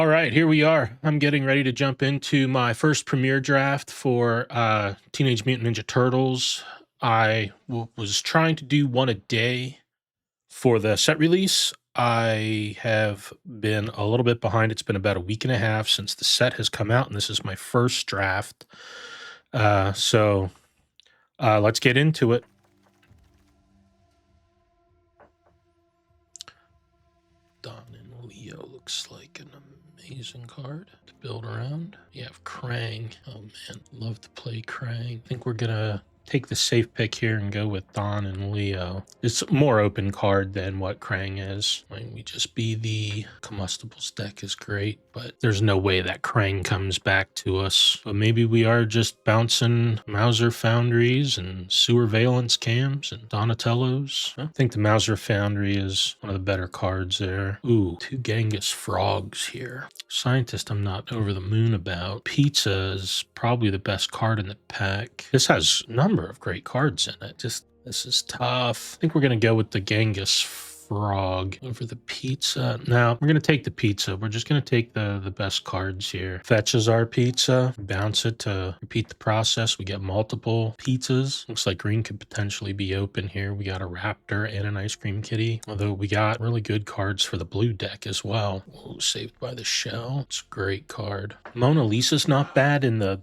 All right, here we are. I'm getting ready to jump into my first premiere draft for Teenage Mutant Ninja Turtles. I was trying to do one a day for the set release. I have been a little bit behind. It's been about a week and a half since the set has come out, and this is my first draft. So let's get into it. Don and Leo looks like an amazing card to build around. You have Krang. Oh man, love to play Krang. I think we're gonna take the safe pick here and go with Don and Leo. It's a more open card than what Krang is. I mean, we just be the combustibles deck is great, but there's no way that Krang comes back to us. But maybe we are just bouncing Mauser Foundries and Sewer Valence Cams and Donatellos. I think the Mauser Foundry is one of the better cards there. Ooh, 2 Genghis Frogs here. Scientist I'm not over the moon about. Pizza is probably the best card in the pack. This has a number of great cards in it. This is tough. I think we're going to go with the Genghis Frog over the pizza. Now, we're going to take the pizza. We're just going to take the best cards here. Fetches our pizza. Bounce it to repeat the process. We get multiple pizzas. Looks like green could potentially be open here. We got a raptor and an ice cream kitty. Although we got really good cards for the blue deck as well. Whoa, Saved by the Shell. It's a great card. Mona Lisa's not bad in the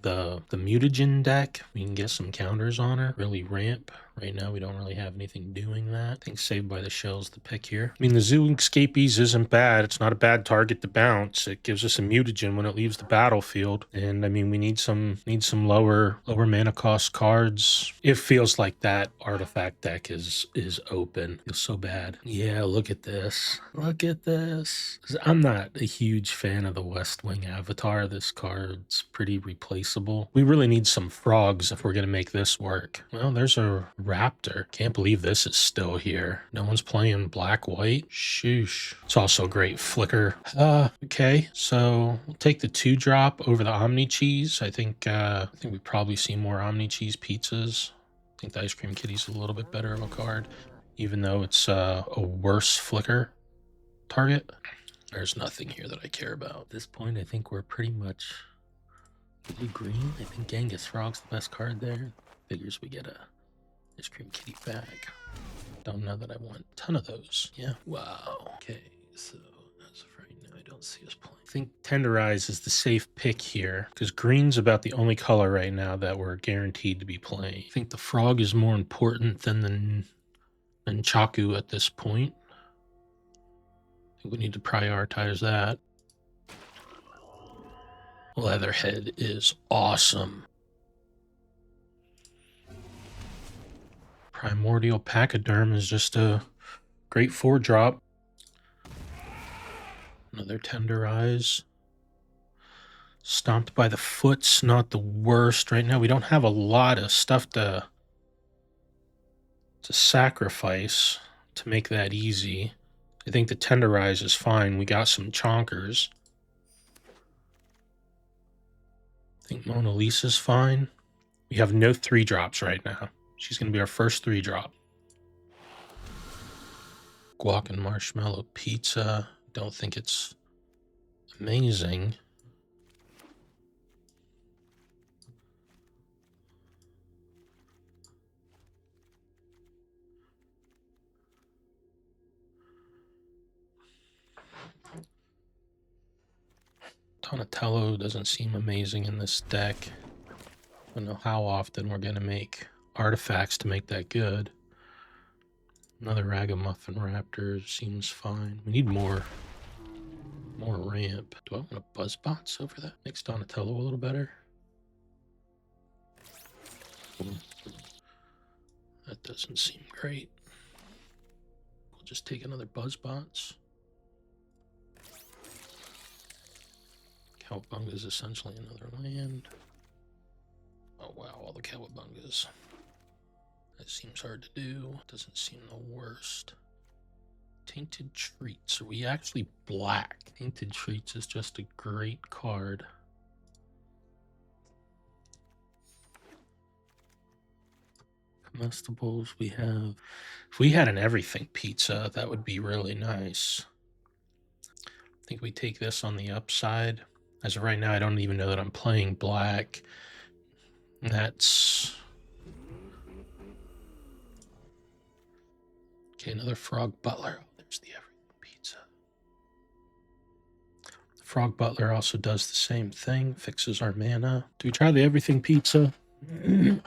mutagen deck. We can get some counters on her. Really ramp. Right now, we don't really have anything doing that. I think Saved by the Shell's the pick here. I mean, the Zoo Escapees isn't bad. It's not a bad target to bounce. It gives us a mutagen when it leaves the battlefield. And I mean, we need some lower mana cost cards. It feels like that artifact deck is open. Feels so bad. Yeah, look at this. Look at this. I'm not a huge fan of the West Wing avatar. This card's pretty replaceable. We really need some frogs if we're gonna make this work. Well, there's a raptor. Can't believe this is still here. No one's playing black-white. Shoosh. It's also a great flicker. Okay, so we'll take the 2-drop over the Omni Cheese. I think we probably see more Omni Cheese pizzas. I think the Ice Cream Kitty's a little bit better of a card, even though it's a worse flicker target. There's nothing here that I care about. At this point, I think we're pretty much blue green. I think Genghis Frog's the best card there. Figures we get a Ice Cream Kitty bag. Don't know that I want a ton of those. Yeah. Wow. Okay, so as of right now, I don't see us playing. I think Tenderize is the safe pick here because green's about the only color right now that we're guaranteed to be playing. I think the frog is more important than the Chaku at this point. I think we need to prioritize that. Leatherhead is awesome. Primordial Pachyderm is just a great 4-drop. Another Tenderize. Stomped by the Foot's not the worst right now. We don't have a lot of stuff to sacrifice to make that easy. I think the Tenderize is fine. We got some chonkers. I think Mona Lisa's fine. We have no 3-drops right now. She's going to be our first 3-drop. Guac and Marshmallow Pizza. Don't think it's amazing. Donatello doesn't seem amazing in this deck. I don't know how often we're going to make artifacts to make that good. Another Ragamuffin Raptor seems fine. We need more ramp. Do I want a Buzzbots over that? Makes Donatello a little better. That doesn't seem great. We'll just take another Buzzbots. Cowabunga is essentially another land. Oh wow, all the Cowabungas. That seems hard to do. Doesn't seem the worst. Tainted Treats. Are we actually black? Tainted Treats is just a great card. Comestibles we have. If we had an everything pizza, that would be really nice. think we take this on the upside. As of right now, I don't even know that I'm playing black. That's... Okay, another Frog Butler. Oh, there's the Everything Pizza. The Frog Butler also does the same thing, fixes our mana. Do we try the Everything Pizza? We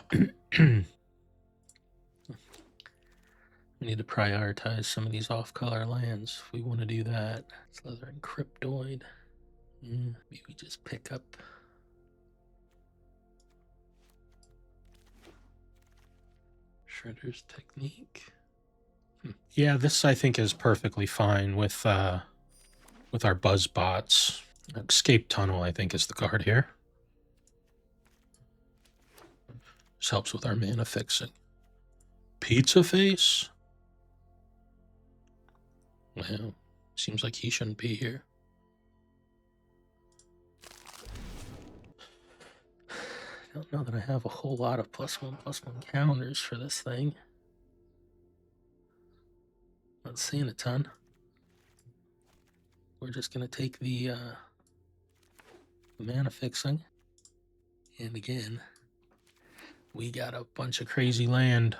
need to prioritize some of these off-color lands if we want to do that. Slytherin Cryptoid. Maybe we just pick up Shredder's Technique. Yeah, this I think is perfectly fine with our Buzz Bots. Escape Tunnel, I think, is the card here. This helps with our mana fixing. Pizza Face? Well, seems like he shouldn't be here. I don't know that I have a whole lot of +1/+1 counters for this thing. Not seeing a ton. We're just going to take the mana fixing. And again, we got a bunch of crazy land.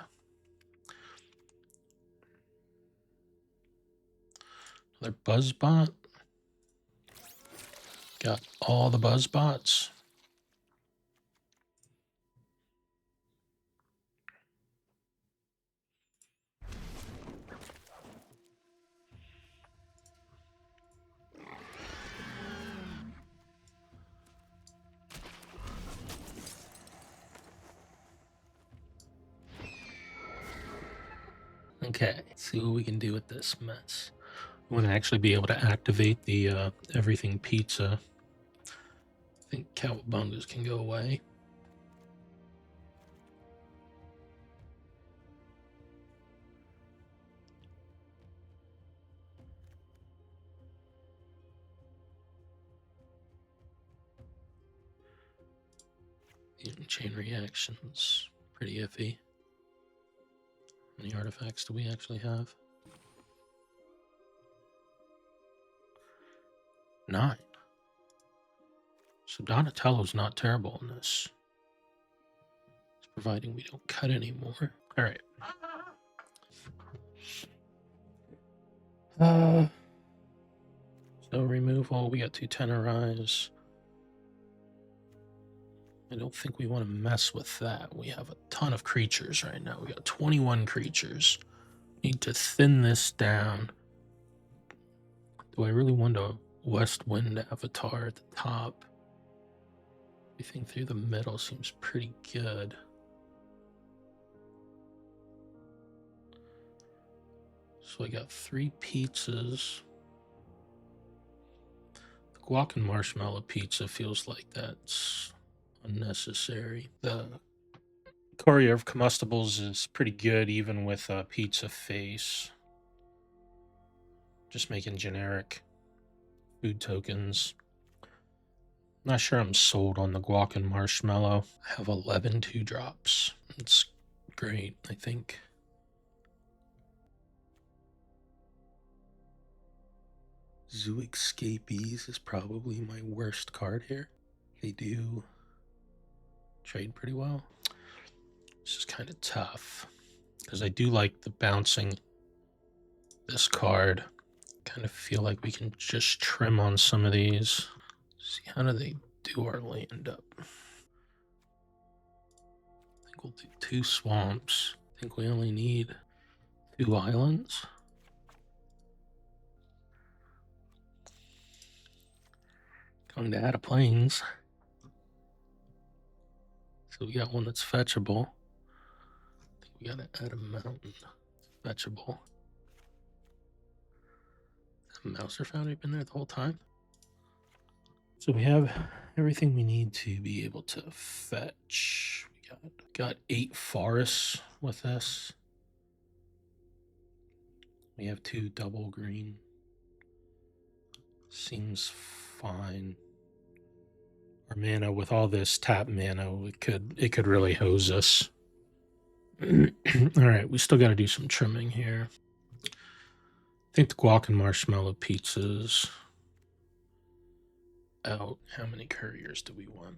Another Buzzbot. Got all the Buzzbots. Okay, let's see what we can do with this mess. We want to actually be able to activate the Everything Pizza. I think Cowabungas can go away. Chain reactions, pretty iffy. How many artifacts do we actually have? 9. So Donatello's not terrible in this. It's providing we don't cut anymore. All right. So removal, we got 2 Tenorize. I don't think we want to mess with that. We have a ton of creatures right now. We got 21 creatures. Need to thin this down. Do I really want a West Wind Avatar at the top? Everything through the middle seems pretty good. So I got 3 pizzas. The guac and marshmallow pizza feels like that's unnecessary. The Courier of Combustibles is pretty good even with a pizza face. Just making generic food tokens. Not sure I'm sold on the guac and marshmallow. I have 11 2-drops. It's great, I think. Zoo Escapees is probably my worst card here. They do trade pretty well. This is kind of tough because I do like the bouncing this card. Kind of feel like we can just trim on some of these. See, how do they do our land up? I think we'll do 2 swamps. I think we only need 2 islands. Going to add a plains. So we got one that's fetchable. I think we gotta add a mountain. Fetchable. Mouser Foundry been there the whole time? So we have everything we need to be able to fetch. We got 8 forests with this. We have 2 double green. Seems fine. Our mana with all this tap mana, it could really hose us. All right, we still got to do some trimming here. I think the guac and marshmallow pizzas out. How many couriers do we want?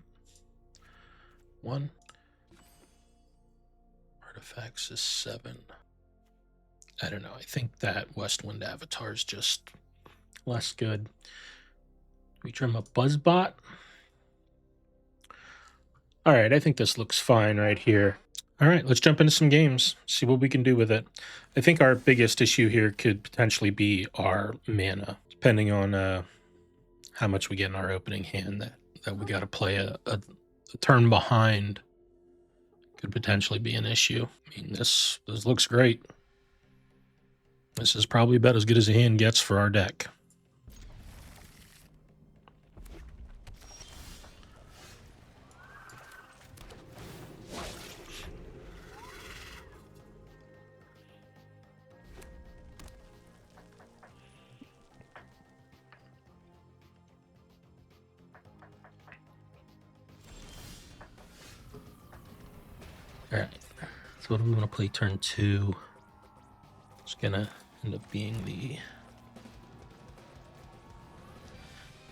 1. Artifacts is 7. I don't know. I think that Westwind avatar is just less good. We trim a Buzzbot. All right, I think this looks fine right here. All right, let's jump into some games, see what we can do with it. I think our biggest issue here could potentially be our mana, depending on how much we get in our opening hand that we got to play a turn behind could potentially be an issue. I mean, this looks great. This is probably about as good as a hand gets for our deck. All right, so what do we want to play turn 2? It's gonna end up being the...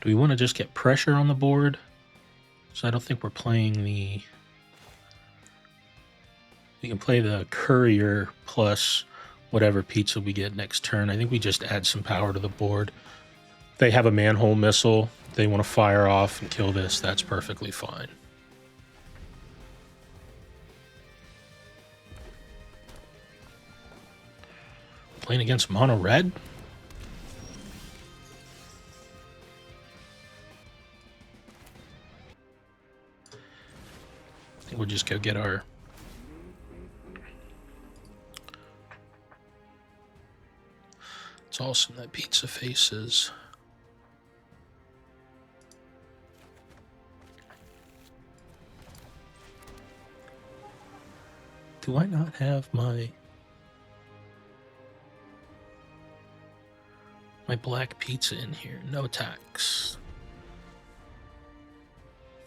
Do we want to just get pressure on the board? So I don't think we're playing the... We can play the courier plus whatever pizza we get next turn. I think we just add some power to the board. They have a manhole missile. They want to fire off and kill this. That's perfectly fine. Playing against mono red? I think we'll just go get our... It's awesome that pizza faces. Do I not have my black pizza in here? No tax.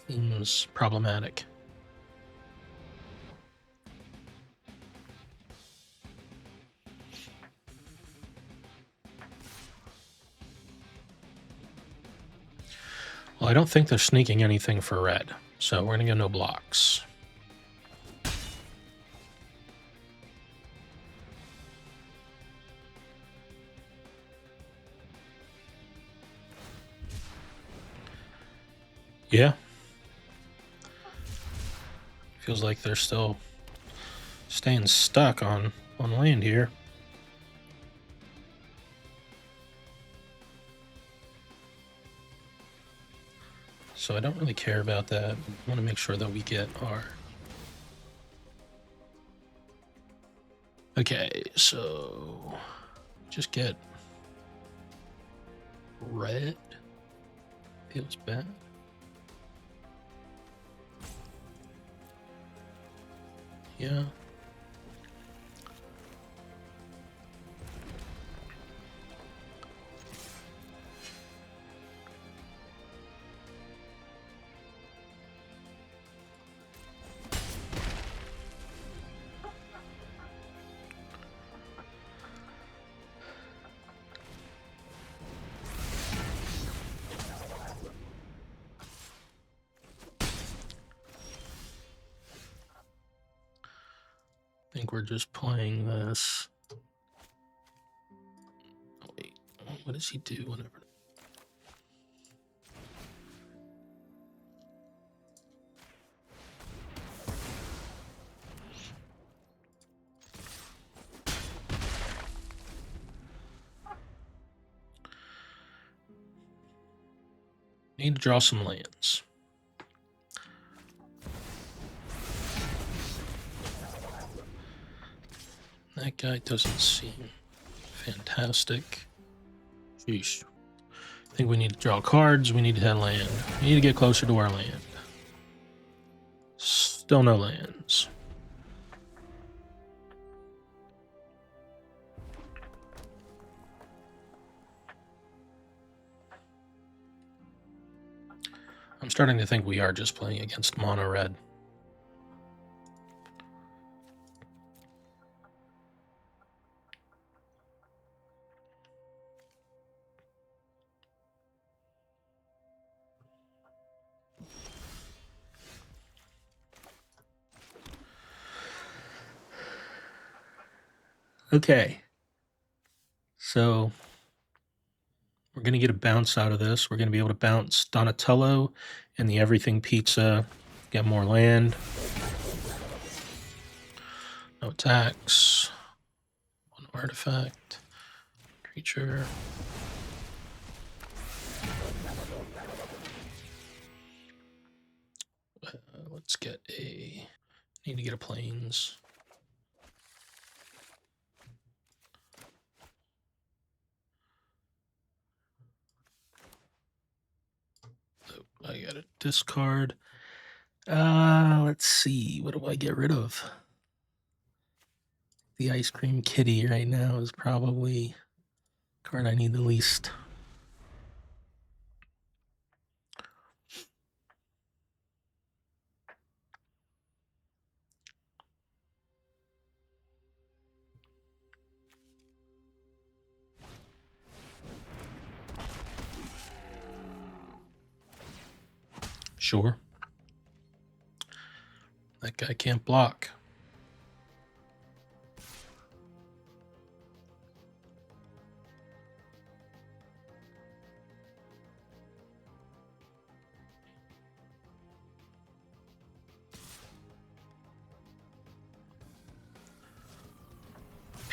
Seems problematic. Well, I don't think they're sneaking anything for red, so we're gonna go no blocks. Yeah. Feels like they're still staying stuck on land here. So I don't really care about that. I want to make sure that we get our... Okay, so just get red. Feels bad. Yeah. I think we're just playing this. Oh, wait, what does he do whenever? Need to draw some lands. That guy doesn't seem fantastic. Sheesh. I think we need to draw cards. We need to have land. We need to get closer to our land. Still no lands. I'm starting to think we are just playing against mono red. Okay. So we're going to get a bounce out of this. We're going to be able to bounce Donatello and the Everything Pizza, get more land. No attacks. One artifact. Creature. Let's get a... Need to get a plains. Oh, I got a discard. Let's see. What do I get rid of? The Ice Cream Kitty right now is probably the card I need the least. Sure. That guy can't block.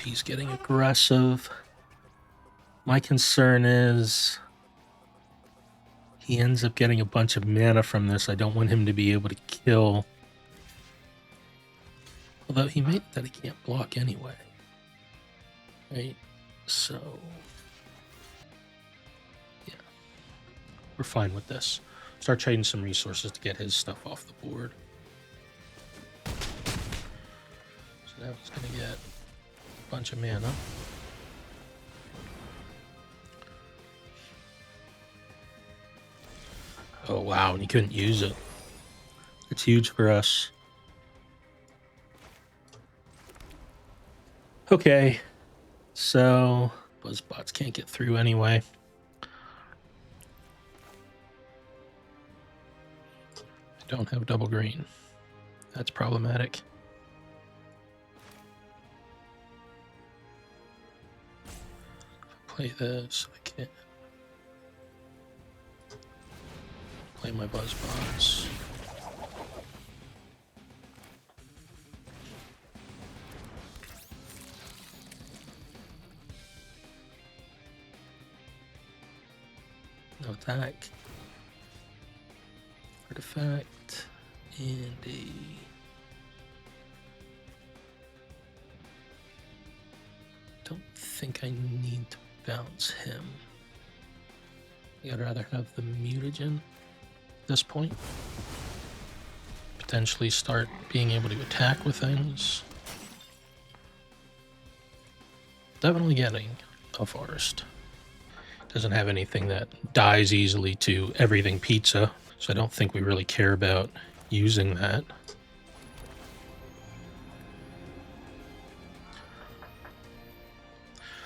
He's getting aggressive. My concern is he ends up getting a bunch of mana from this. I don't want him to be able to kill. Although he made that he can't block anyway. Right? So, yeah. We're fine with this. Start trading some resources to get his stuff off the board. So now he's going to get a bunch of mana. Oh, wow. And he couldn't use it. It's huge for us. Okay. So, Buzzbots can't get through anyway. I don't have double green. That's problematic. If I play this, I can't play my Buzzbots. No attack. Artifact. And a... Don't think I need to bounce him. I'd rather have the mutagen at this point. Potentially start being able to attack with things. Definitely getting a forest. Doesn't have anything that dies easily to Everything Pizza, so I don't think we really care about using that.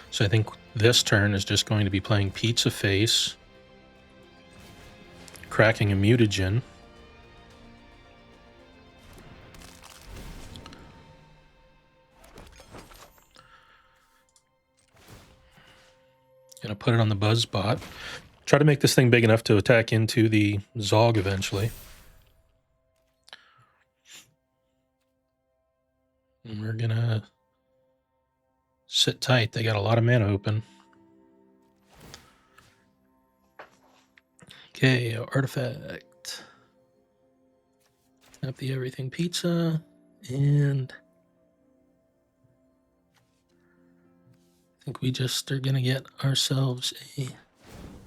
So I think this turn is just going to be playing Pizza Face, cracking a mutagen. Gonna put it on the Buzzbot. Try to make this thing big enough to attack into the Zog eventually. And we're gonna sit tight. They got a lot of mana open. Okay, artifact. Tap the Everything Pizza, and I think we just are gonna get ourselves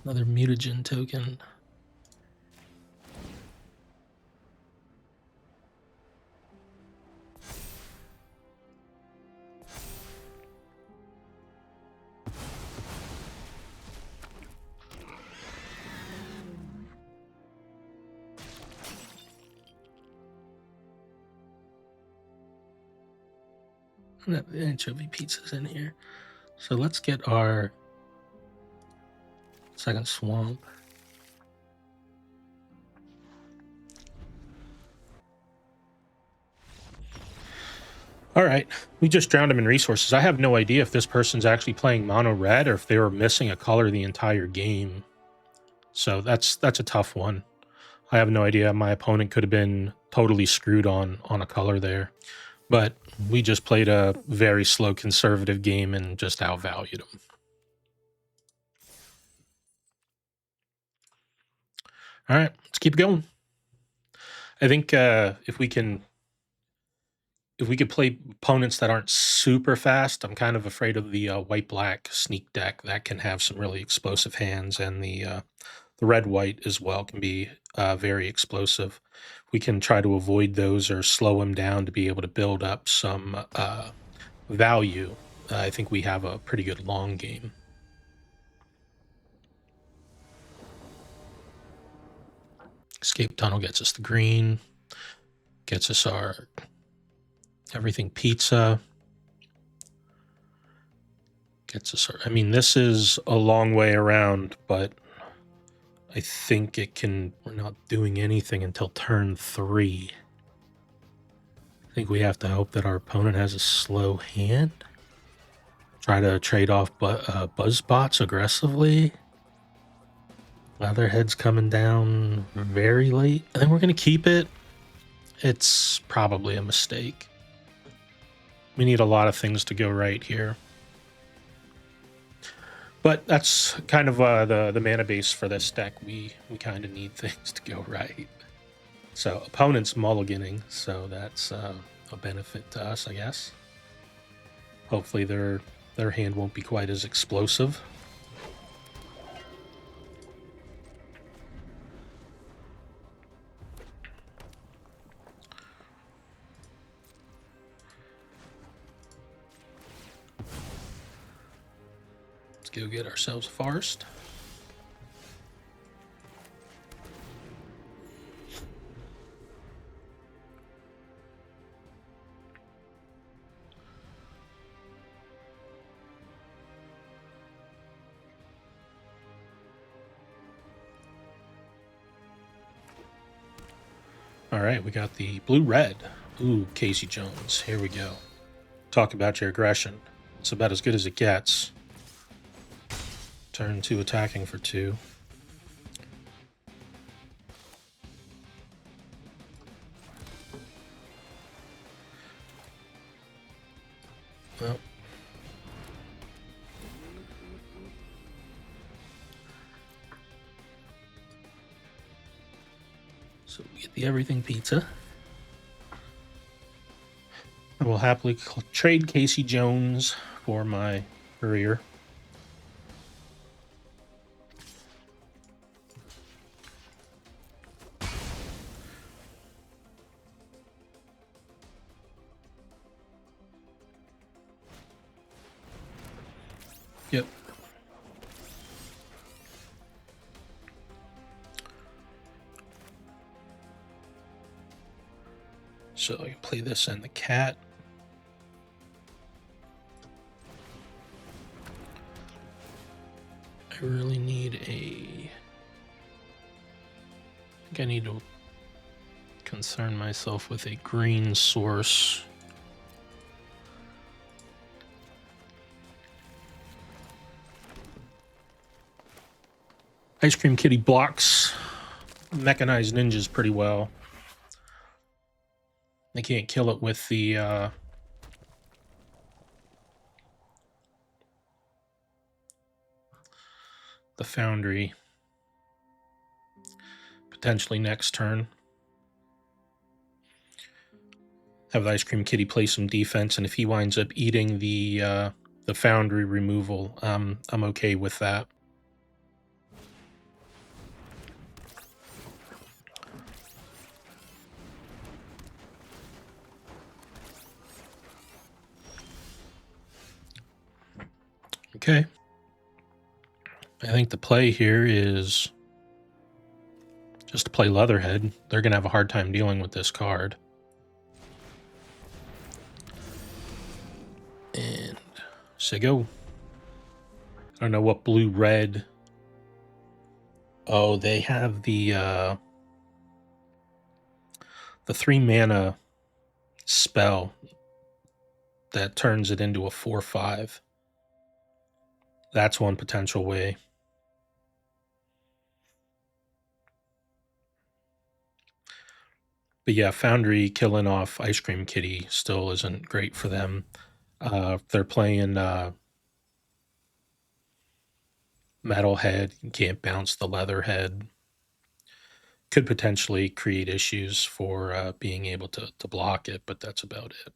another mutagen token. No, anchovy pizza's in here. So let's get our second swamp. All right, we just drowned him in resources. I have no idea if this person's actually playing mono red or if they were missing a color the entire game. So that's a tough one. I have no idea. My opponent could have been totally screwed on a color there. But we just played a very slow conservative game and just outvalued him. All right, let's keep going. I think if we could play opponents that aren't super fast, I'm kind of afraid of the white-black sneak deck that can have some really explosive hands, and the red-white as well can be very explosive. We can try to avoid those or slow them down to be able to build up some value. I think we have a pretty good long game. Escape tunnel gets us the green, gets us our everything pizza, gets us our, I mean, this is a long way around, but I think it can, we're not doing anything until turn 3. I think we have to hope that our opponent has a slow hand. Try to trade off buzz bots aggressively. Leatherhead's coming down very late. I think we're going to keep it. It's probably a mistake. We need a lot of things to go right here. But that's kind of the mana base for this deck. We kind of need things to go right. So opponent's mulliganing, so that's a benefit to us, I guess. Hopefully their hand won't be quite as explosive. Let's go get ourselves a forest. All right, we got the blue-red. Ooh, Casey Jones. Here we go. Talk about your aggression. It's about as good as it gets. Turn 2 attacking for 2. Well. So we get the everything pizza. I will happily trade Casey Jones for my career. Yep. So I can play this and the cat. I really need a... I think I need to concern myself with a green source. Ice Cream Kitty blocks mechanized ninjas pretty well. They can't kill it with the foundry. Potentially next turn. Have the Ice Cream Kitty play some defense, and if he winds up eating the foundry removal, I'm okay with that. Okay. I think the play here is just to play Leatherhead. They're going to have a hard time dealing with this card. And say go. I don't know what blue-red... Oh, they have the 3 mana spell. that turns it into a 4/5. That's one potential way. But yeah, Foundry killing off Ice Cream Kitty still isn't great for them. They're playing Metalhead, you can't bounce the Leatherhead. Could potentially create issues for being able to block it, but that's about it.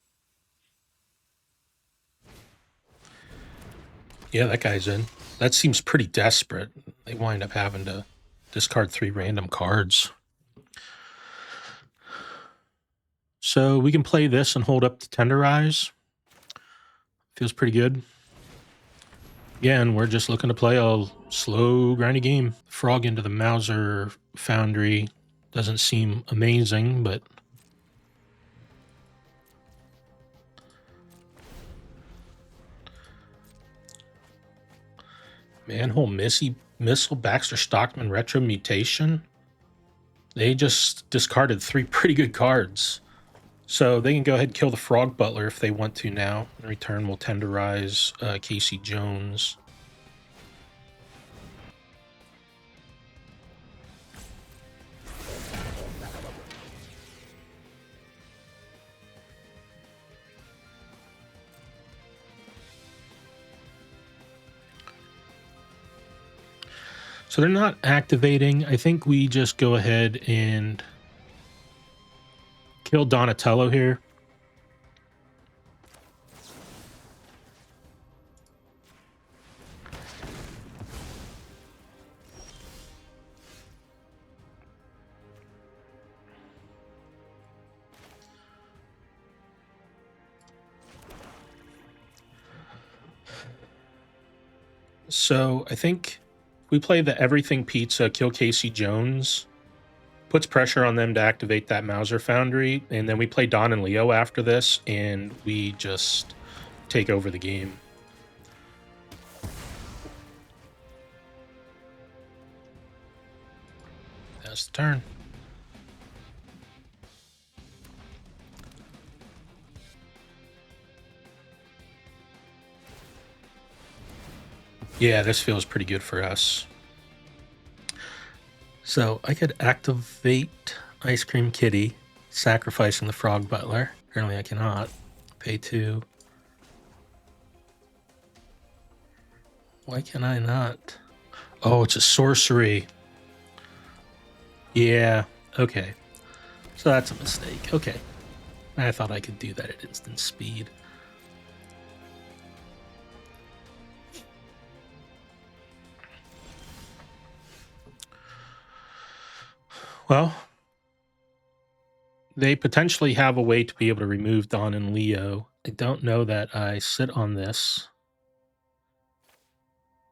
Yeah, that guy's in. That seems pretty desperate. They wind up having to discard 3 random cards. So we can play this and hold up to Tenderize. Feels pretty good. Again, we're just looking to play a slow, grindy game. Frog into the Mauser Foundry doesn't seem amazing, but Manhole Missile, Baxter Stockman Retro Mutation. They just discarded 3 pretty good cards. So they can go ahead and kill the Frog Butler if they want to now. In return, we'll Tenderize Casey Jones. So they're not activating. I think we just go ahead and kill Donatello here. So I think we play the Everything Pizza, kill Casey Jones, puts pressure on them to activate that Mauser Foundry, and then we play Don and Leo after this, and we just take over the game. That's the turn. Yeah, this feels pretty good for us. So I could activate Ice Cream Kitty, sacrificing the Frog Butler. Apparently I cannot. Pay 2. Why can I not? Oh, it's a sorcery. Yeah, okay. So that's a mistake. Okay. I thought I could do that at instant speed. Well, they potentially have a way to be able to remove Don and Leo. I don't know that I sit on this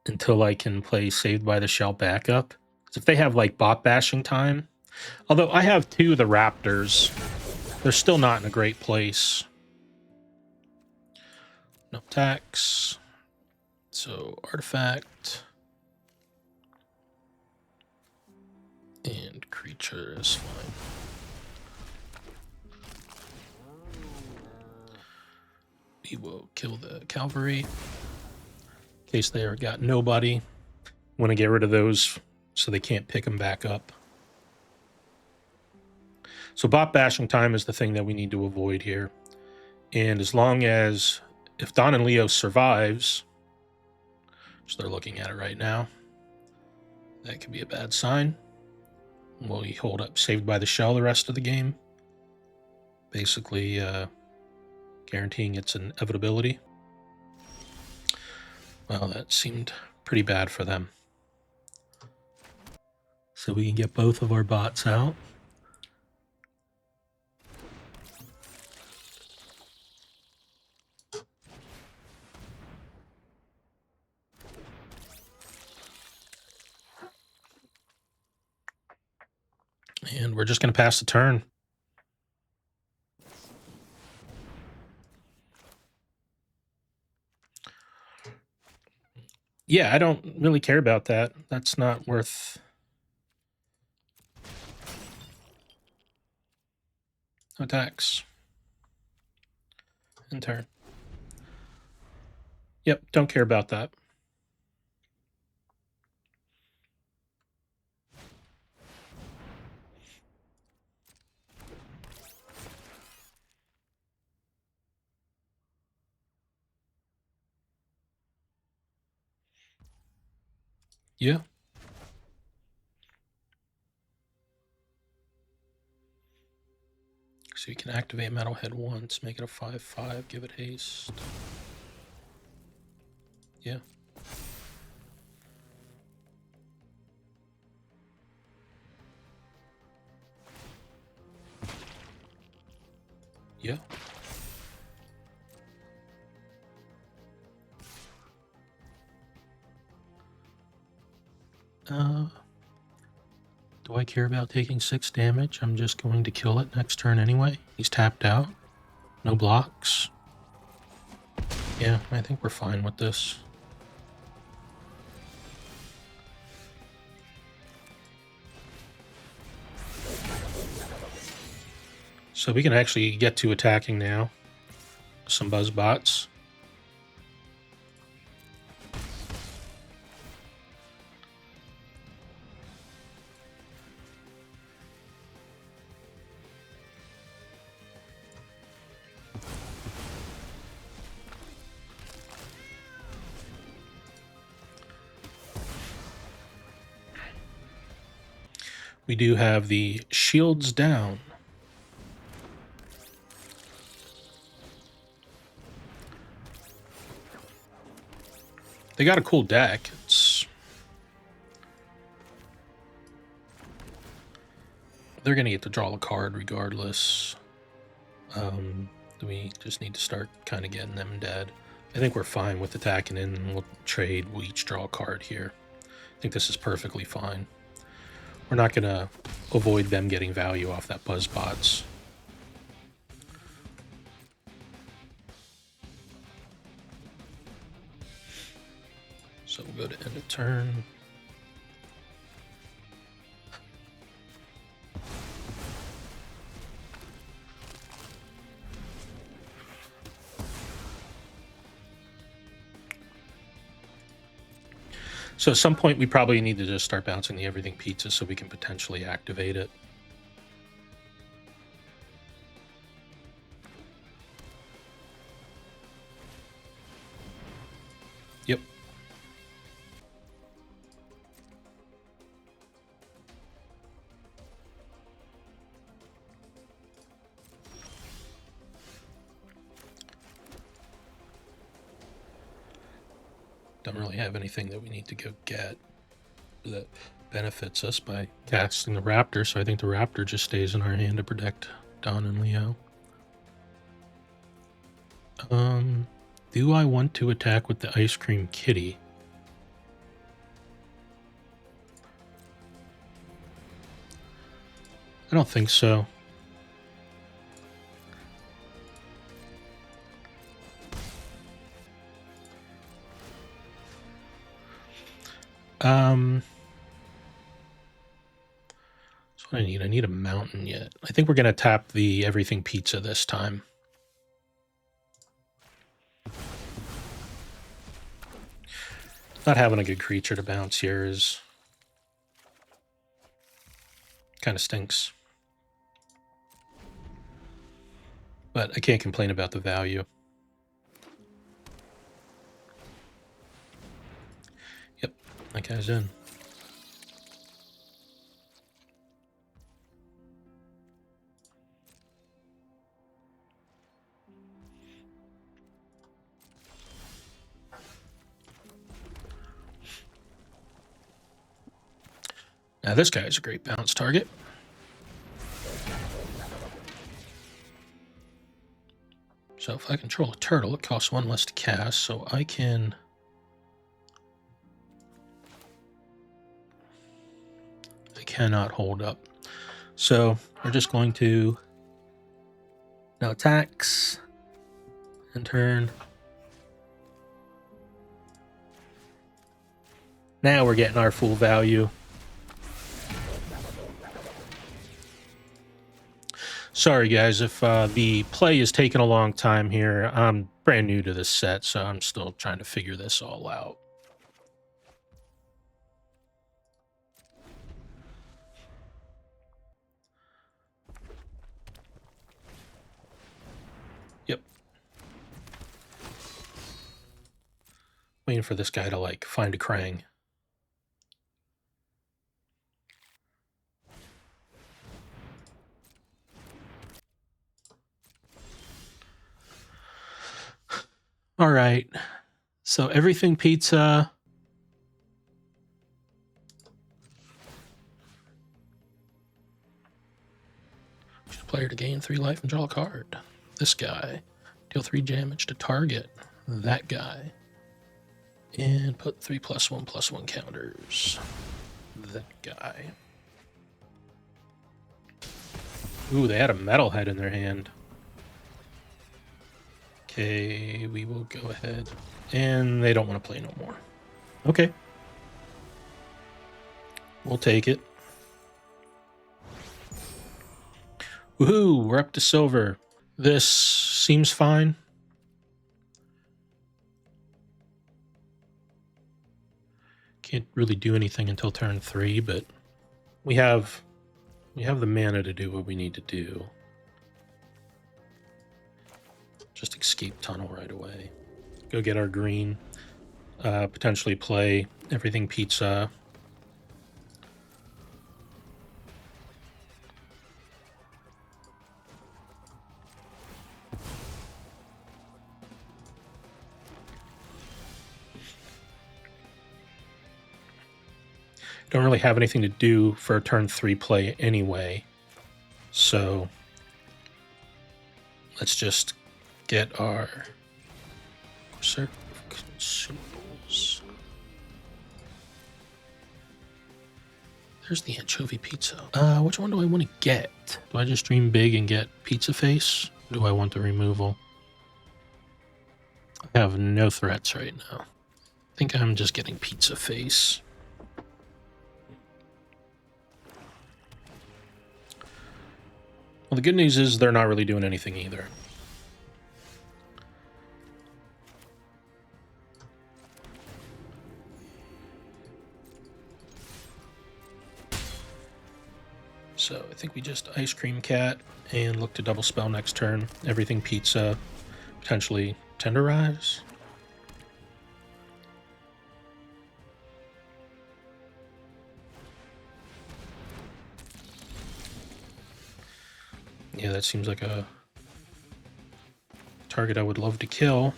until I can play Saved by the Shell backup. If they have like bot bashing time, although I have 2 of the Raptors, they're still not in a great place. No tax. So artifact and creature is fine. We will kill the cavalry in case they are got nobody. Want to get rid of those so they can't pick them back up. So bot bashing time is the thing that we need to avoid here. And as long as if Don and Leo survives, which they're looking at it right now, that could be a bad sign. Will he hold up Saved by the Shell the rest of the game? Basically guaranteeing its inevitability. Well, that seemed pretty bad for them. So we can get both of our bots out. And we're just going to pass the turn. Yeah, I don't really care about that. That's not worth... Attacks. And turn. Yep, don't care about that. Yeah. So you can activate Metalhead once, make it a 5/5, give it haste. Yeah. Yeah. Do I care about taking 6 damage? I'm just going to kill it next turn anyway. He's tapped out. No blocks. Yeah, I think we're fine with this. So we can actually get to attacking now. Some buzz bots. We do have the shields down. They got a cool deck. They're going to get to draw a card regardless. We just need to start kind of getting them dead. I think we're fine with attacking in, and we'll trade. We'll each draw a card here. I think this is perfectly fine. We're not going to avoid them getting value off that buzz bots. So we'll go to end of turn. So at some point, we probably need to just start bouncing the everything pizza so we can potentially activate it. Yep. Don't really have anything that we need to go get that benefits us by casting the Raptor, so I think the Raptor just stays in our hand to protect Don and Leo. Do I want to attack with the Ice Cream Kitty? I don't think so. That's what I need. I need a mountain yet. I think we're going to tap the everything pizza this time. Not having a good creature to bounce here is kind of stinks. But I can't complain about the value. Yep, that guy's in. Now this guy is a great bounce target. So if I control a turtle, it costs 1 less to cast, so I cannot hold up. So we're just going to now attacks and turn. Now we're getting our full value. Sorry guys if the play is taking a long time here. I'm brand new to this set, so I'm still trying to figure this all out. Yep. Waiting for this guy to, like, find a Krang. All right. So everything pizza. Choose a player to gain 3 life and draw a card. This guy. Deal 3 damage to target. That guy. And put 3+1/+1 counters. That guy. Ooh, they had a metalhead in their hand. Okay, we will go ahead. And they don't want to play no more. Okay. We'll take it. Woohoo, we're up to silver. This seems fine. Can't really do anything until turn 3, but we have the mana to do what we need to do. Just escape tunnel right away. Go get our green. Potentially play everything pizza. Don't really have anything to do for a turn 3 play anyway. So let's just get our circle of consumables. There's the anchovy pizza. Which one do I want to get? Do I just dream big and get pizza face? Or do I want the removal? I have no threats right now. I think I'm just getting pizza face. Well, the good news is they're not really doing anything either. So I think we just Ice Cream Cat and look to double spell next turn. Everything pizza, potentially Tenderize. Yeah, that seems like a target I would love to kill.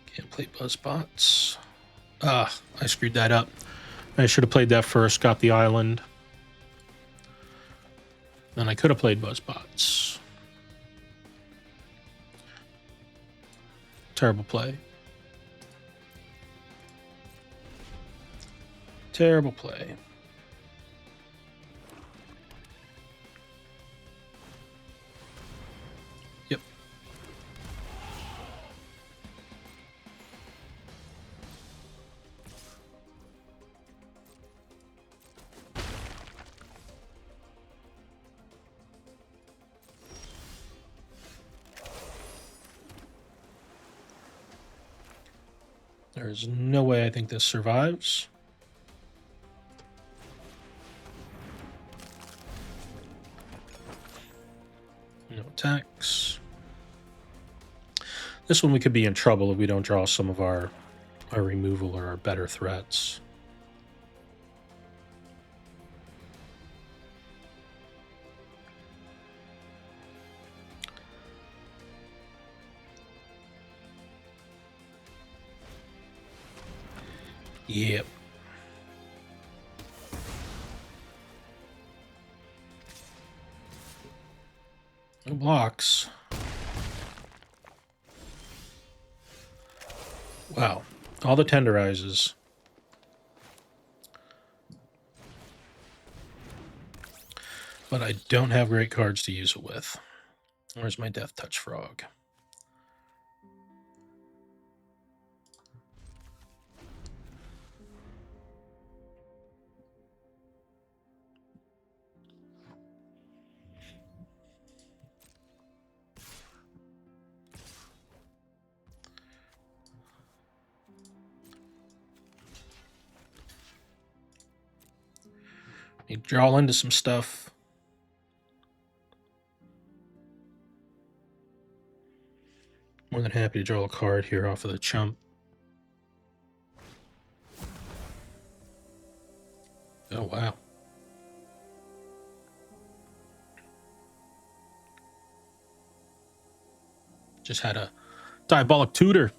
Can't play Buzzbots. Ah, I screwed that up. I should have played that first, got the island. Then I could have played Buzzbots. Terrible play. Terrible play. Yep. There's no way I think this survives. No attacks. This one we could be in trouble if we don't draw some of our removal or our better threats. Yep. No blocks. Wow. All the tenderizes. But I don't have great cards to use it with. Where's my Death Touch Frog? You draw into some stuff. More than happy to draw a card here off of the chump. Oh, wow. Just had a diabolic tutor.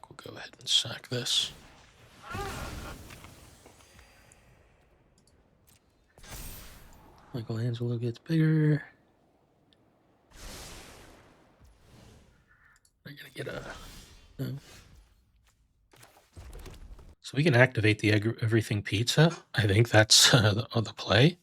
We'll go ahead and sack this. Michelangelo gets bigger. We're gonna get a no. So we can activate the everything pizza. I think that's the play.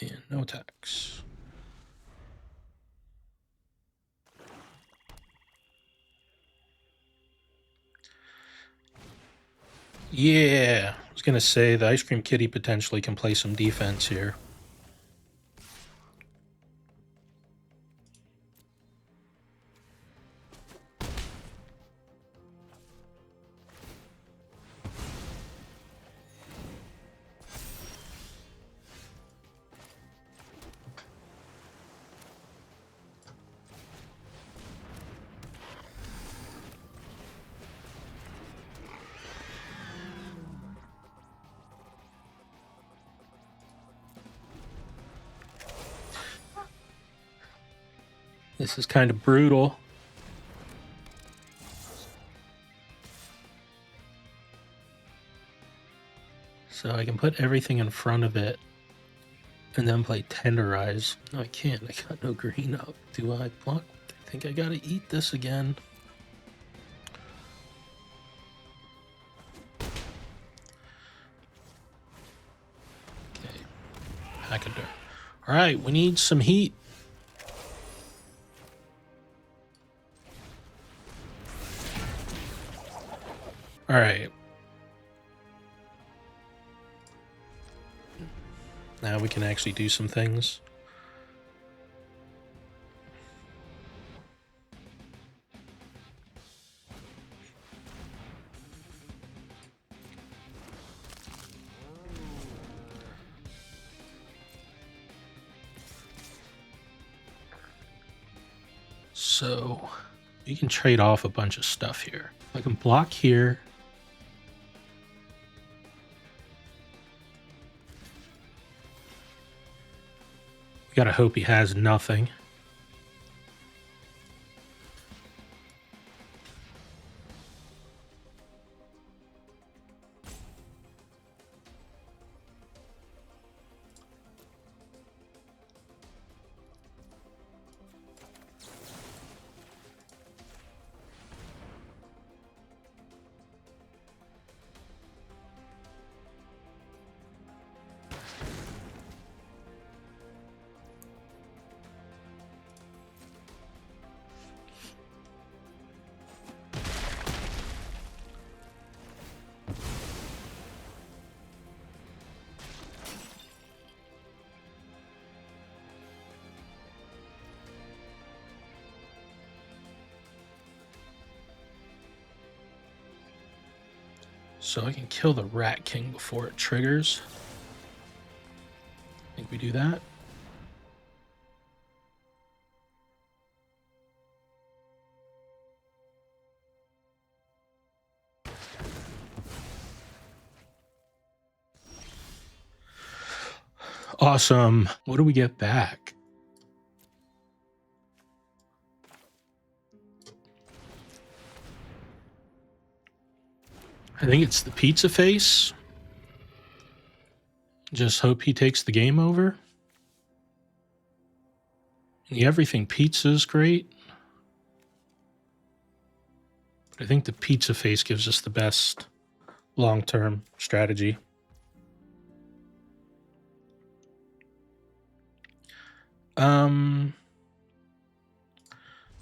And no tax. Yeah, I was gonna say the Ice Cream Kitty potentially can play some defense here. This is kind of brutal. So I can put everything in front of it and then play Tenderize. No, I can't. I got no green up. Do I block? I think I gotta eat this again. Okay. Packader. Alright, we need some heat. Alright. Now we can actually do some things. So we can trade off a bunch of stuff here. I can block here. We gotta hope he has nothing. So I can kill the Rat King before it triggers. I think we do that. Awesome. What do we get back? I think it's the pizza face. Just hope he takes the game over. The everything pizza is great. But I think the pizza face gives us the best long-term strategy.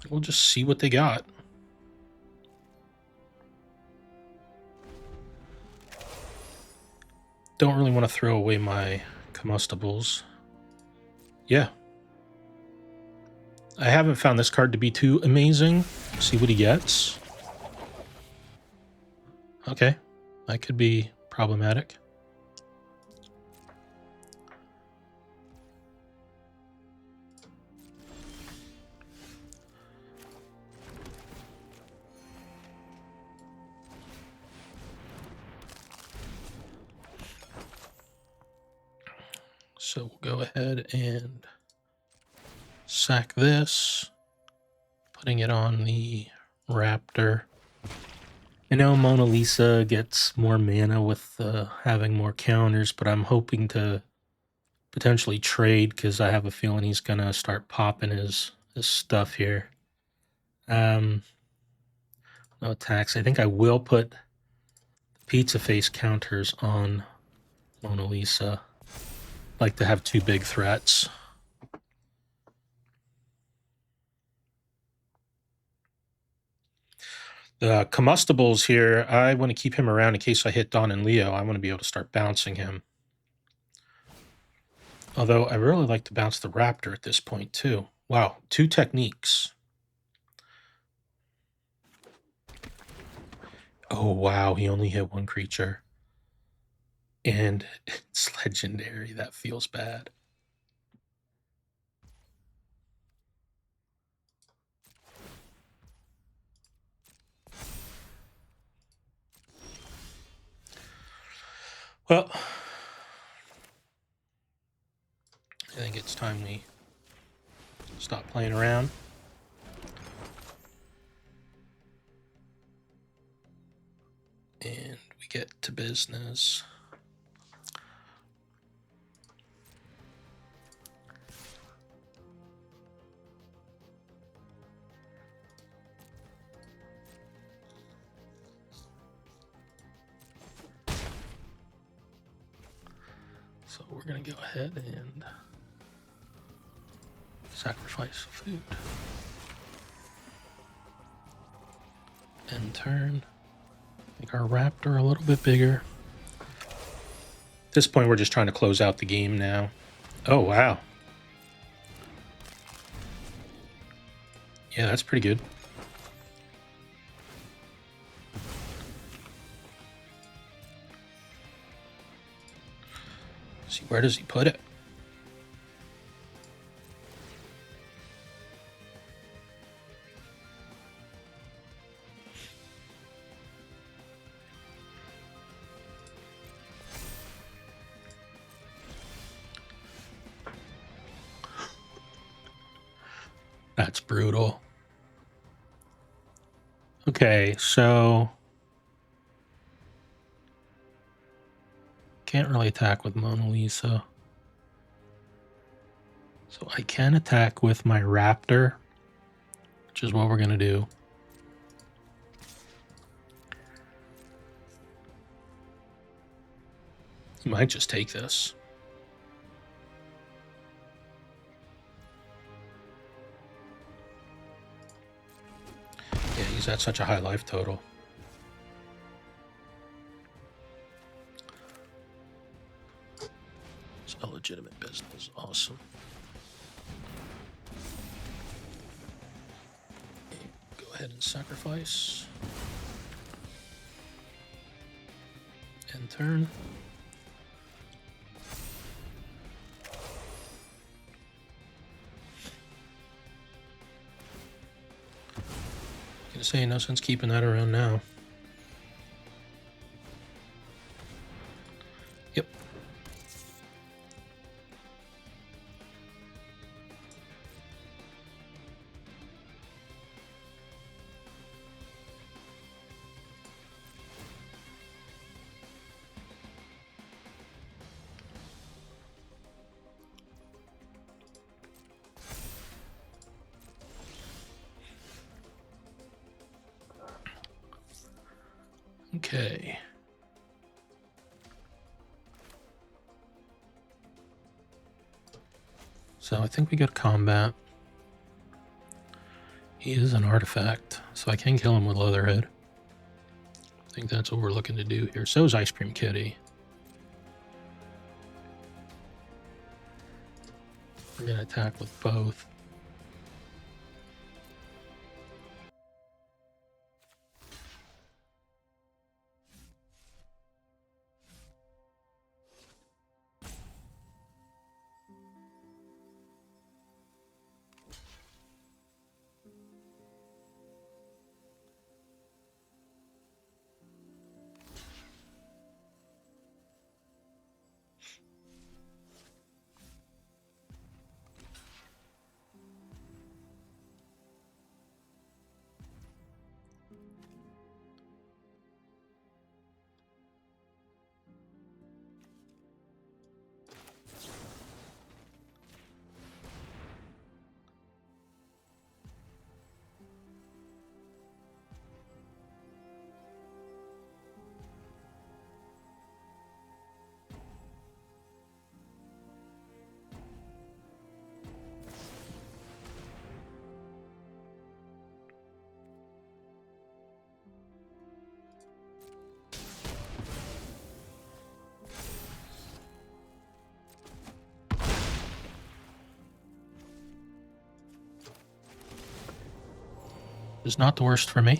We'll just see what they got. Don't really want to throw away my combustibles. Yeah. I haven't found this card to be too amazing. See what he gets. Okay. That could be problematic. So we'll go ahead and sack this, putting it on the Raptor. I know Mona Lisa gets more mana with having more counters, but I'm hoping to potentially trade because I have a feeling he's going to start popping his stuff here. No attacks. I think I will put pizza face counters on Mona Lisa. Like to have two big threats. The combustibles here, I want to keep him around in case I hit Don and Leo. I want to be able to start bouncing him. Although I really like to bounce the Raptor at this point too. Wow, 2 techniques. Oh wow, he only hit 1 creature. And it's legendary. That feels bad. Well, I think it's time we stop playing around. And we get to business. So we're going to go ahead and sacrifice food. End turn. Make our Raptor a little bit bigger. At this point, we're just trying to close out the game now. Oh, wow. Yeah, that's pretty good. Let's see, where does he put it? That's brutal. Okay, so can't really attack with Mona Lisa. So I can attack with my Raptor, which is what we're going to do. He might just take this. Yeah, he's at such a high life total. It's a legitimate business. Awesome. Go ahead and sacrifice. End turn. Gonna say no sense keeping that around now. Yep. Okay. So I think we got combat. He is an artifact, so I can kill him with Leatherhead. I think that's what we're looking to do here. So is Ice Cream Kitty. We're going to attack with both. Is not the worst for me.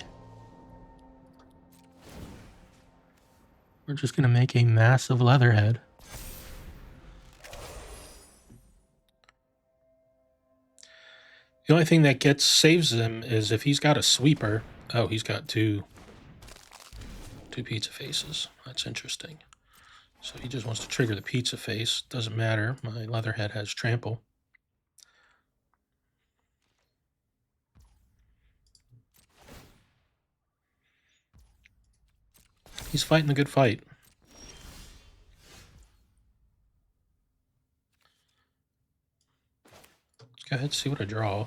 We're just going to make a massive Leatherhead. The only thing that saves him is if he's got a sweeper. Oh, he's got two pizza faces. That's interesting. So he just wants to trigger the pizza face. Doesn't matter. My Leatherhead has trample. He's fighting a good fight. Let's go ahead and see what I draw.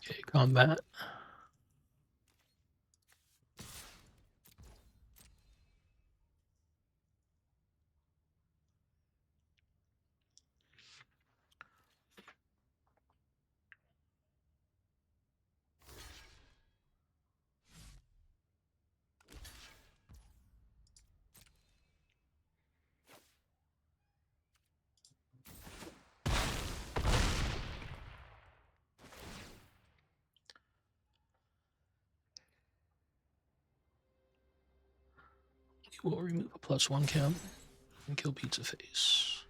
Okay, combat. We will remove a +1 count and kill Pizza Face.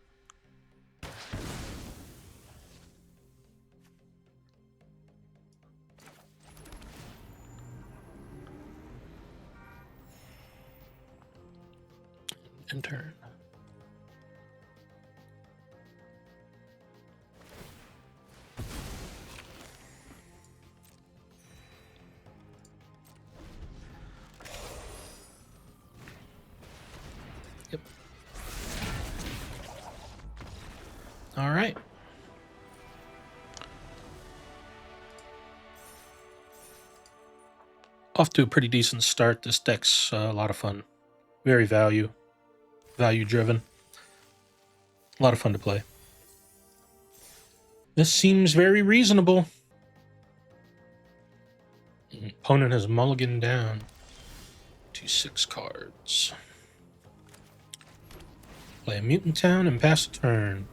And turn. Yep. All right. Off to a pretty decent start. This deck's a lot of fun. Very value driven. A lot of fun to play. This seems very reasonable. Opponent has mulliganed down to 6 cards. Play a Mutant Town and pass a turn.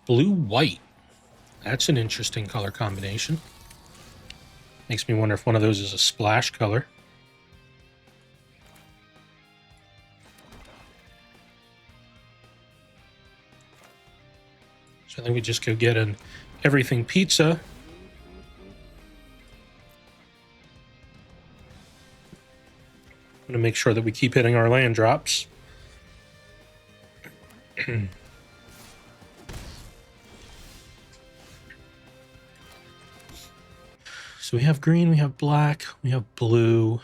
Blue-white. That's an interesting color combination. Makes me wonder if one of those is a splash color. So I think we just go get an everything pizza. I'm going to make sure that we keep hitting our land drops. So we have green, we have black, we have blue.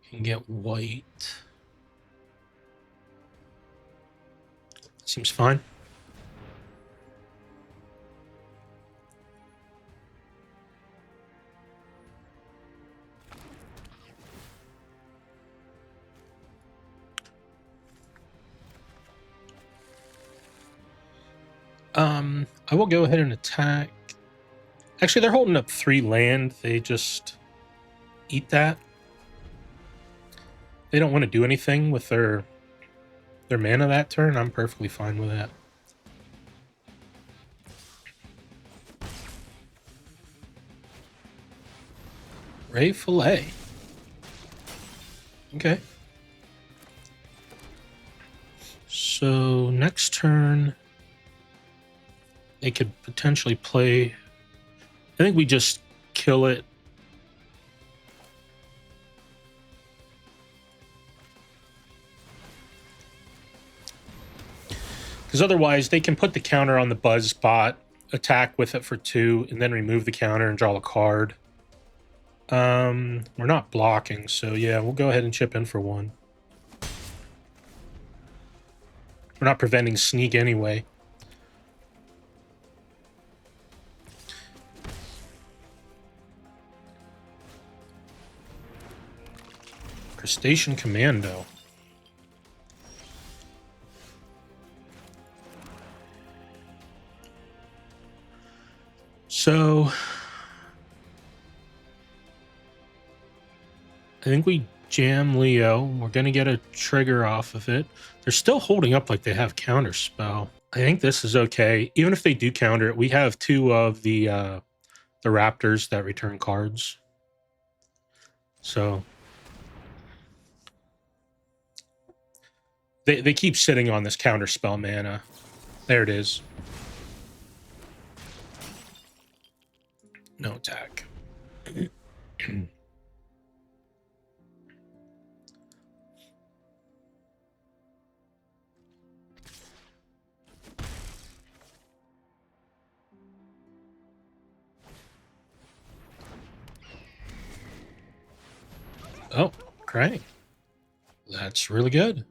We can get white. Let's Seems fine. I will go ahead and attack. Actually, they're holding up 3 land. They just eat that. They don't want to do anything with their mana that turn. I'm perfectly fine with that. Ray Fillet. Okay. So next turn, they could potentially play. I think we just kill it. Because otherwise, they can put the counter on the Buzz bot, attack with it for 2, and then remove the counter and draw a card. We're not blocking, so yeah, we'll go ahead and chip in for 1. We're not preventing sneak anyway. Crustacean Commando. So I think we jam Leo. We're going to get a trigger off of it. They're still holding up like they have counterspell. I think this is okay. Even if they do counter it, we have 2 of the Raptors that return cards. So they keep sitting on this counterspell mana. There it is. No attack. Oh, Krang. That's really good.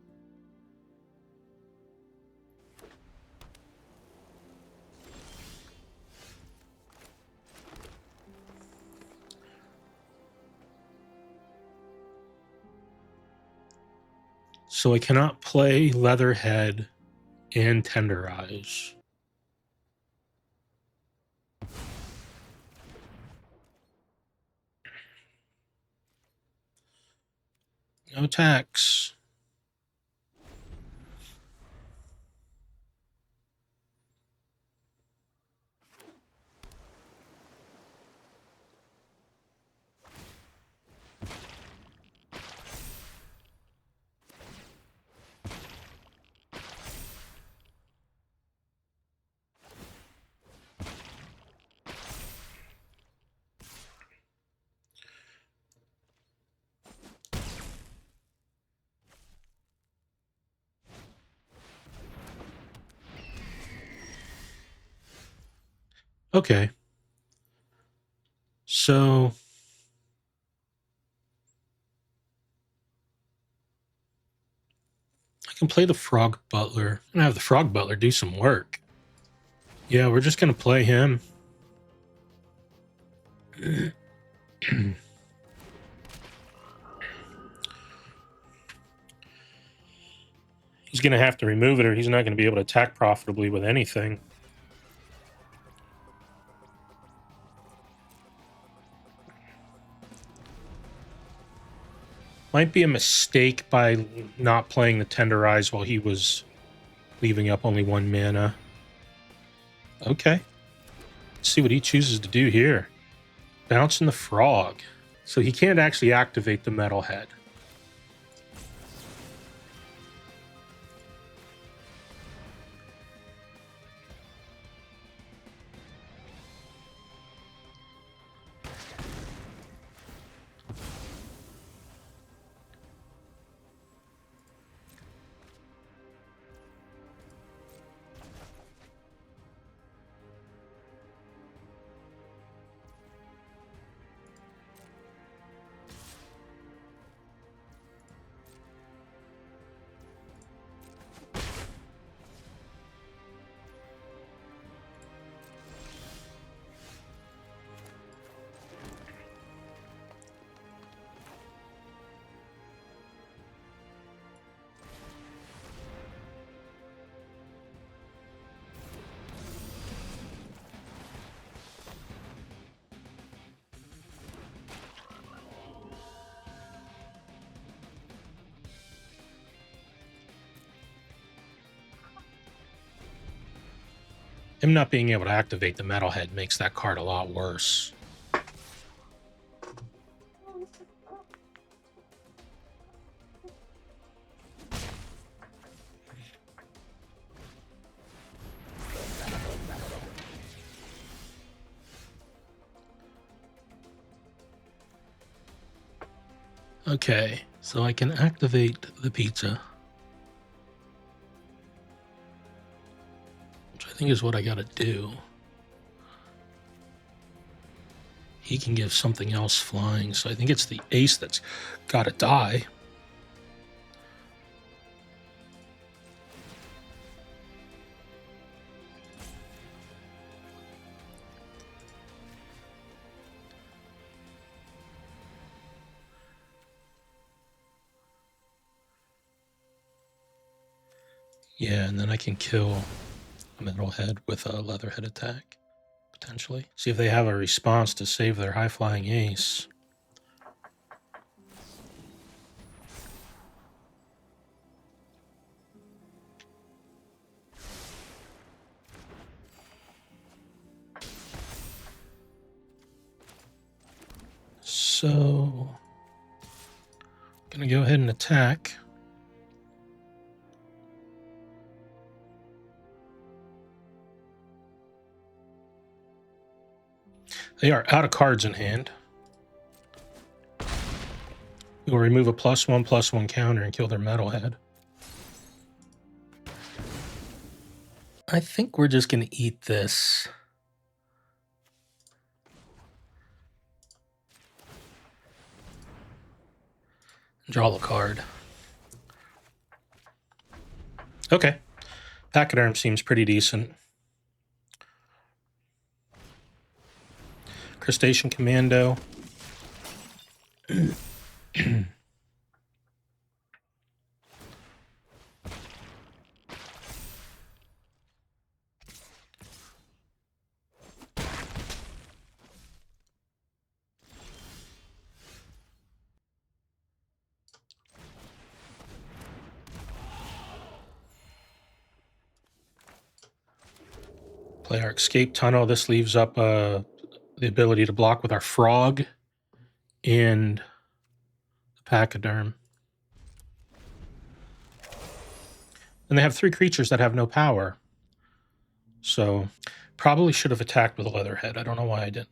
So I cannot play Leatherhead and Tenderize. No tax. Okay. So I can play the Frog Butler and have the Frog Butler do some work. Yeah, we're just going to play him. He's going to have to remove it or he's not going to be able to attack profitably with anything. Might be a mistake by not playing the Tenderize while he was leaving up only 1 mana. Okay. Let's see what he chooses to do here. Bouncing the Frog. So he can't actually activate the Metalhead. Him not being able to activate the Metalhead makes that card a lot worse. Okay, so I can activate the pizza, which I think is what I gotta do. He can give something else flying, so I think it's the ace that's gotta die. Yeah, and then I can kill a Metalhead with a Leatherhead attack, potentially. See if they have a response to save their high-flying ace. So, gonna go ahead and attack. They are out of cards in hand. We will remove a +1/+1 counter and kill their Metalhead. I think we're just gonna eat this. Draw the card. Okay. Pachyderm seems pretty decent. Crustacean Commando. Play our Escape Tunnel. This leaves up the ability to block with our Frog and the Pachyderm. And they have 3 creatures that have no power. So probably should have attacked with a Leatherhead. I don't know why I didn't.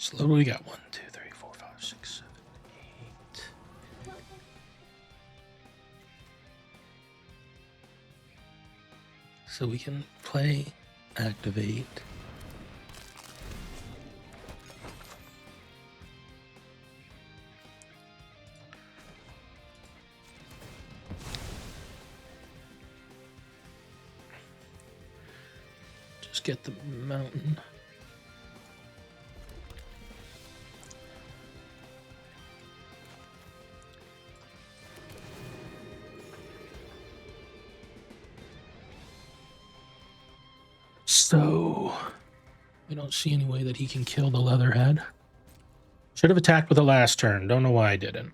So what do we got? 1, 2, 3, 4, 5, 6, 7, 8. So we can play activate. Just get the mountain. So we don't see any way that he can kill the Leatherhead. Should have attacked with the last turn. Don't know why I didn't.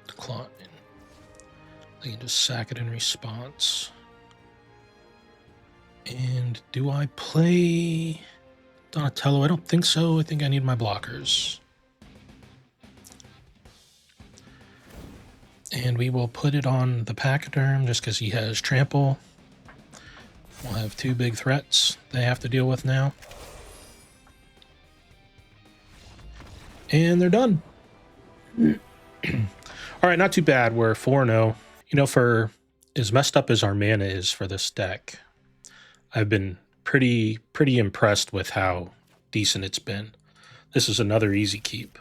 Decline. I can just sack it in response. And do I play Donatello? I don't think so. I think I need my blockers. And we will put it on the Pachyderm just because he has Trample. We'll have 2 big threats they have to deal with now. And they're done. All right, not too bad. We're 4-0. You know, for as messed up as our mana is for this deck, I've been pretty impressed with how decent it's been. This is another easy keep.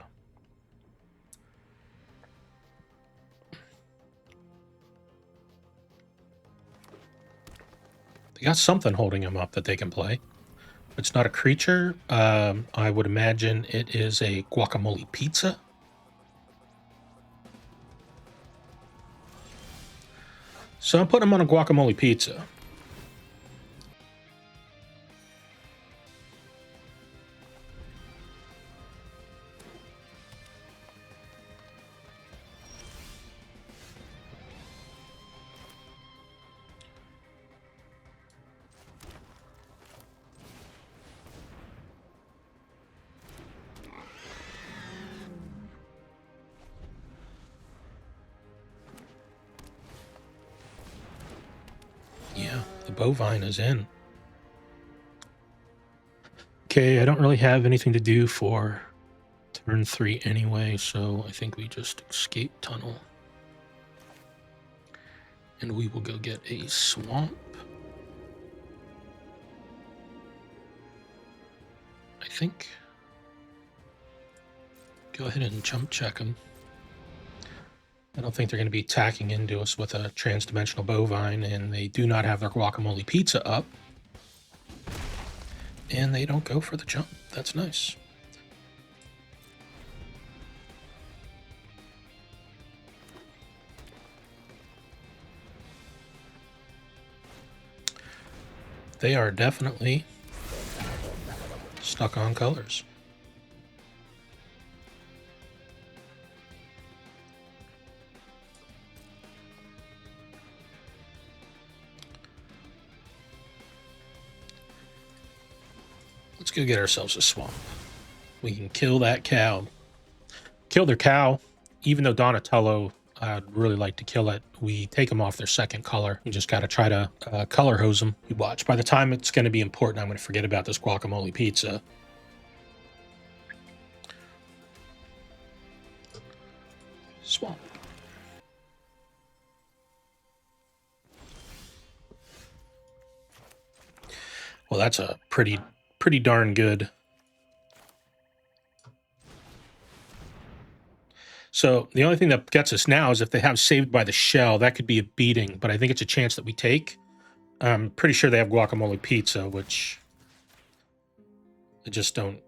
They got something holding him up that they can play. It's not a creature. I would imagine it is a guacamole pizza. So I'm putting him on a guacamole pizza. Yeah, the bovine is in. Okay, I don't really have anything to do for turn 3 anyway, so I think we just escape tunnel. And we will go get a swamp. I think. Go ahead and jump check them. I don't think they're going to be attacking into us with a trans-dimensional bovine, and they do not have their guacamole pizza up. And they don't go for the jump. That's nice. They are definitely stuck on colors. Let's go get ourselves a swamp. We can kill that cow. Kill their cow. Even though Donatello, I'd really like to kill it, we take them off their second color. We just got to try to color hose them. You watch. By the time it's going to be important, I'm going to forget about this guacamole pizza. Swamp. Well, that's a pretty darn good. So the only thing that gets us now is if they have Saved by the Shell, that could be a beating, but I think it's a chance that we take. I'm pretty sure they have guacamole pizza, which I just don't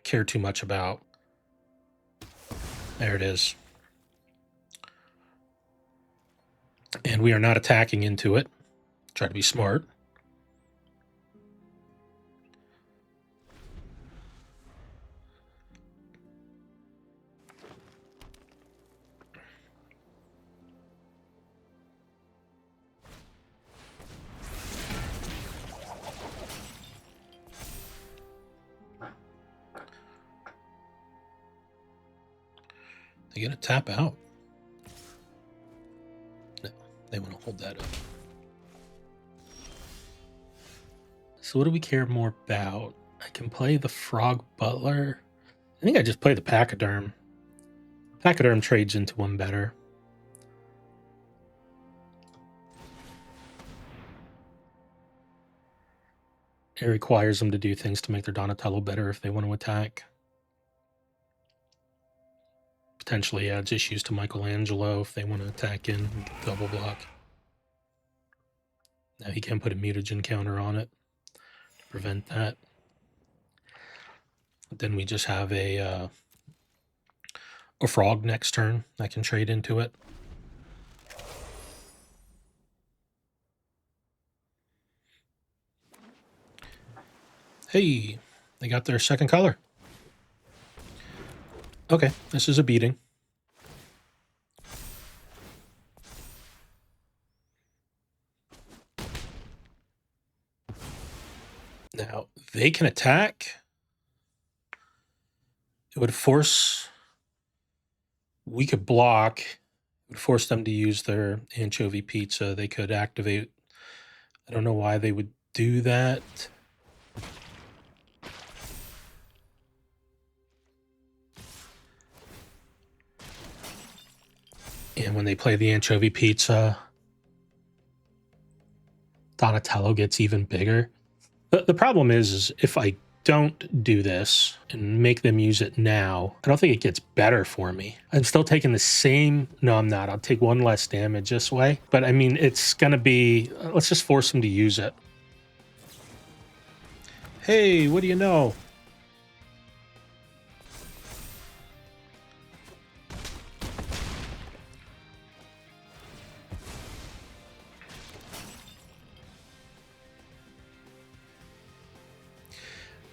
care too much about. There it is. And we are not attacking into it. Try to be smart. They're going to tap out. No, they want to hold that up. So what do we care more about? I can play the Frog Butler. I think I just play the Pachyderm. Pachyderm trades into one better. It requires them to do things to make their Donatello better if they want to attack. Potentially adds issues to Michelangelo if they want to attack in and double block. Now he can put a mutagen counter on it to prevent that. But then we just have a frog next turn that can trade into it. Hey, they got their second color. Okay, this is a beating. Now, they can attack. It would force... We could block. It would force them to use their anchovy pizza. They could activate... I don't know why they would do that. And when they play the anchovy pizza, Donatello gets even bigger. The problem is if I don't do this and make them use it now, I don't think it gets better for me. I'm still taking the same... No, I'm not. I'll take one less damage this way. But I mean, it's going to be... Let's just force them to use it. Hey, what do you know?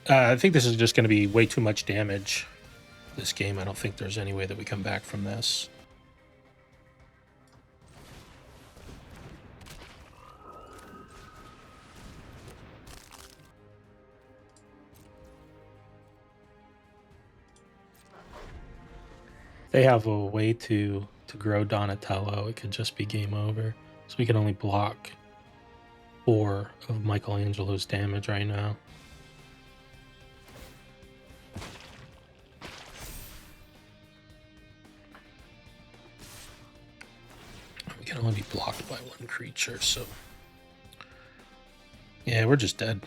I think this is just going to be way too much damage this game. I don't think there's any way that we come back from this. They have a way to grow Donatello. It could just be game over. So we can only block 4 of Michelangelo's damage right now. We can only be blocked by 1 creature, so... Yeah, we're just dead.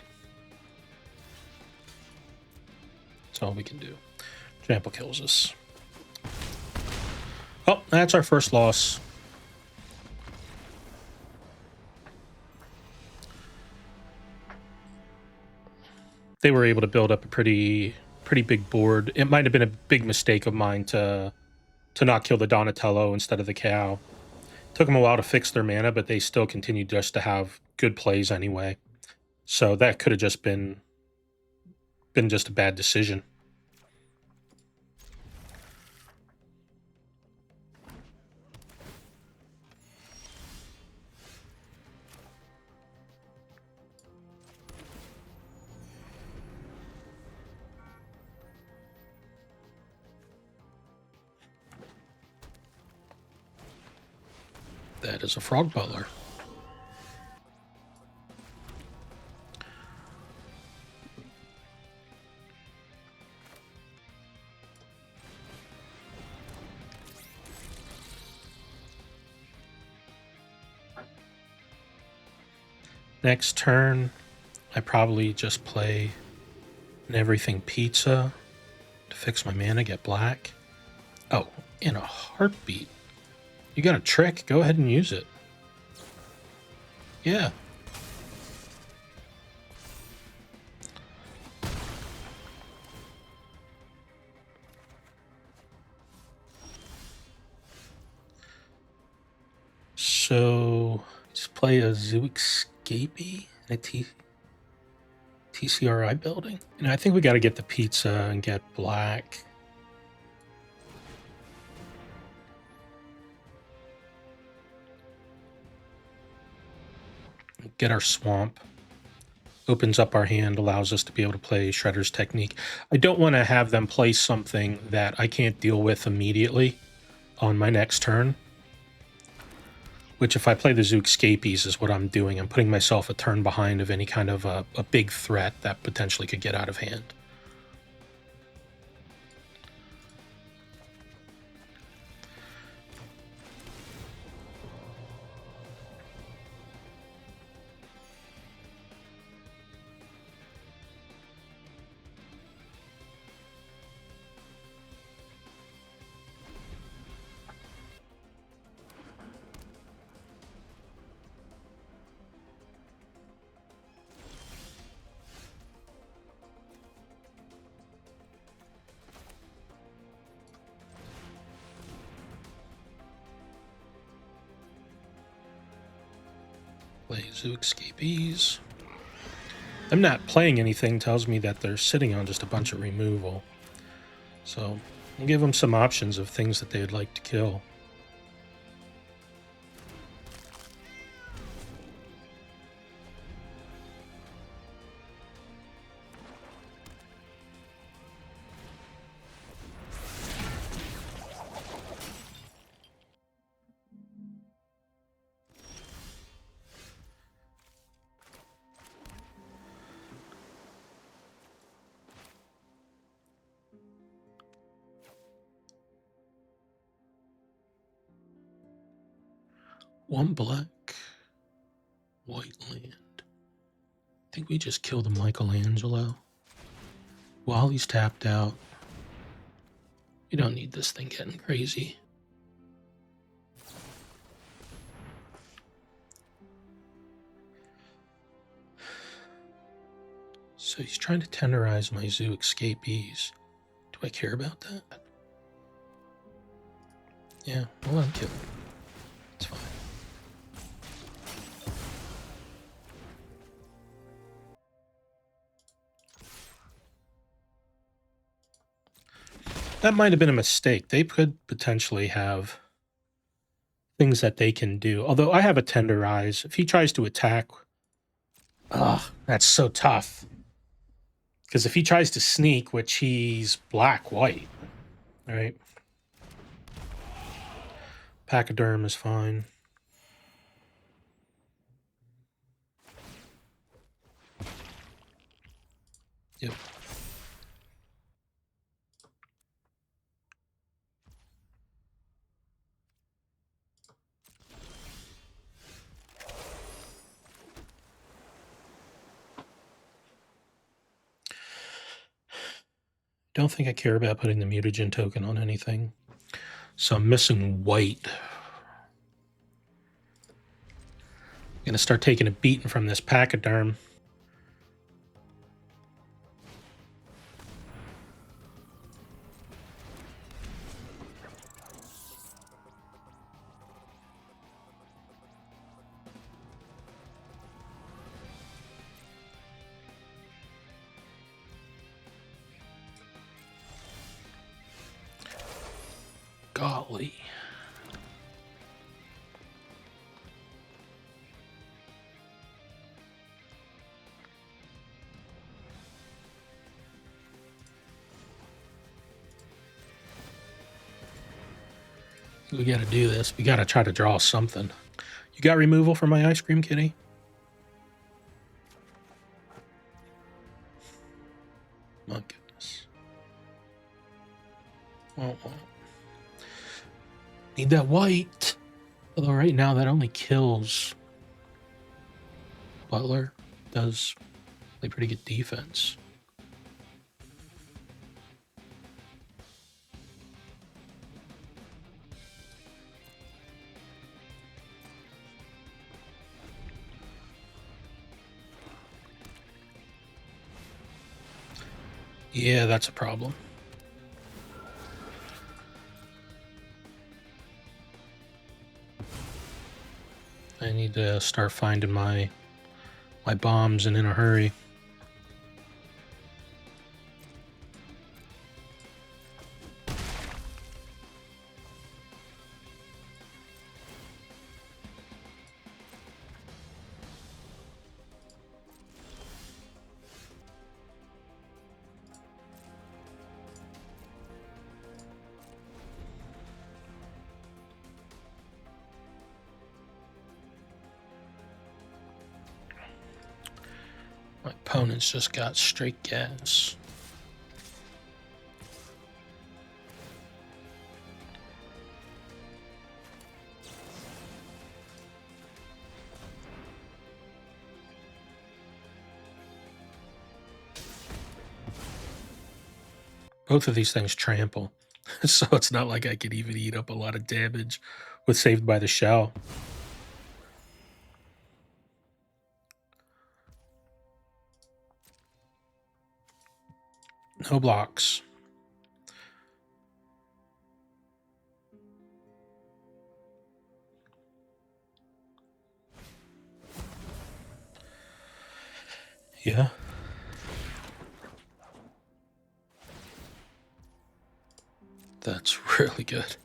That's all we can do. Trample kills us. Oh, that's our first loss. They were able to build up a pretty big board. It might have been a big mistake of mine to not kill the Donatello instead of the cow. Took them a while to fix their mana, but they still continued just to have good plays anyway. So that could have just been just a bad decision. That is a frog butler. Next turn, I probably just play an everything pizza to fix my mana, get black. Oh, in a heartbeat. You got a trick, go ahead and use it. Yeah. So, just play a Zoo Escapee in a TCRI building. And I think we got to get the pizza and get black. Get our swamp. Opens up our hand, allows us to be able to play Shredder's Technique. I don't want to have them play something that I can't deal with immediately on my next turn. Which, if I play the Zoo Escapees, is what I'm doing. I'm putting myself a turn behind of any kind of a big threat that potentially could get out of hand. Play Zoo Escapees. I'm not playing anything tells me that they're sitting on just a bunch of removal. So we'll give them some options of things that they'd like to kill. One black, white land. I think we just killed a Michelangelo. while he's tapped out. You don't need this thing getting crazy. So he's trying to tenderize my zoo escapees. Do I care about that? Yeah, well, I'm kidding. It's fine. That might have been a mistake. They could potentially have things that they can do. Although I have a tenderize. If he tries to attack... Ugh, that's so tough. Because if he tries to sneak, which he's black-white, right? Pachyderm is fine. Yep. Don't think I care about putting the mutagen token on anything. So I'm missing white. I'm going to start taking a beating from this pachyderm. Golly. We got to do this. We got to try to draw something. You got removal for my ice cream kitty? My goodness. Well. Need that white. Although right now that only kills Butler. Does play pretty good defense. Yeah, that's a problem. I need to start finding my bombs and in a hurry. My opponent's just got straight gas. Both of these things trample, so it's not like I could even eat up a lot of damage with Saved by the Shell. No blocks. Yeah. That's really good.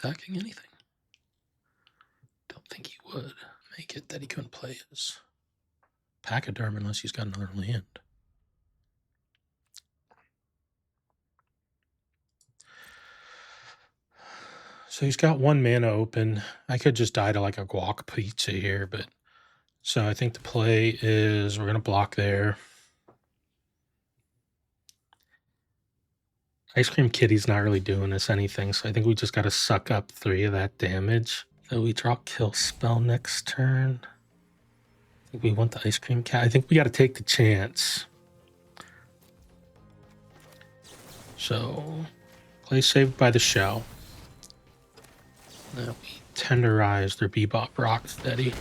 attacking anything? Don't think he would make it that he couldn't play his Pachyderm unless he's got another land. So he's got 1 mana open. I could just die to like a guac pizza here, but so I think the play is we're gonna block there. Ice Cream Kitty's not really doing us anything, so I think we just gotta suck up 3 of that damage. So we draw Kill Spell next turn. I think we want the Ice Cream Cat. I think we gotta take the chance. So play Saved by the Shell. Now we tenderize their Bebop Rocksteady.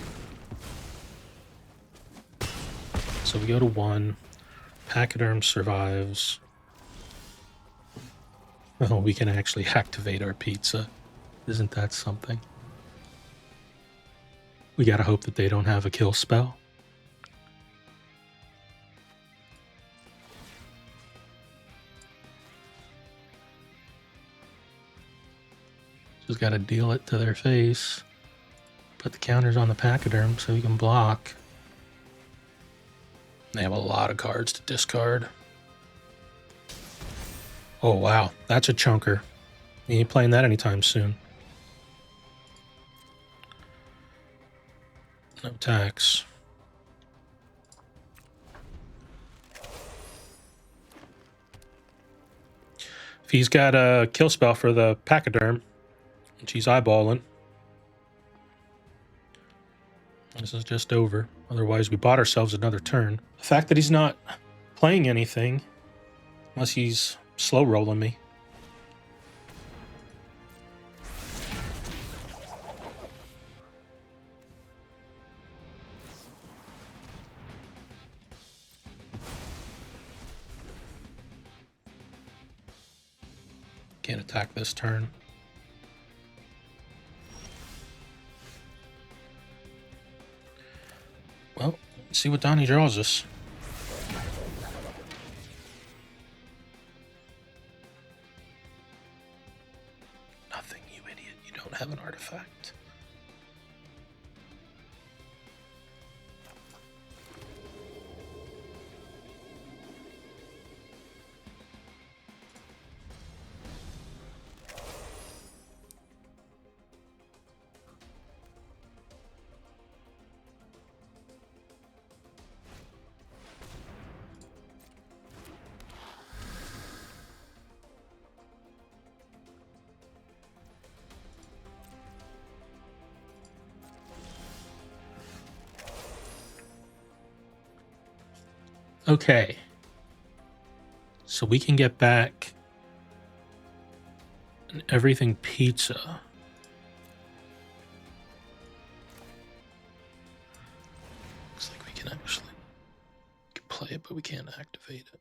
So we go to 1. Pachyderm survives. Oh, we can actually activate our pizza. Isn't that something? We gotta hope that they don't have a kill spell. Just gotta deal it to their face. Put the counters on the Pachyderm so we can block. They have a lot of cards to discard. Oh wow, that's a chunker. We ain't playing that anytime soon. No tax. If he's got a kill spell for the Pachyderm, which he's eyeballing, this is just over. Otherwise, we bought ourselves another turn. The fact that he's not playing anything, unless he's slow rolling me. Can't attack this turn. Well, let's see what Donnie draws us. Nothing, you idiot. You don't have an artifact. Okay. So we can get back an everything pizza. Looks like we can actually play it, but we can't activate it.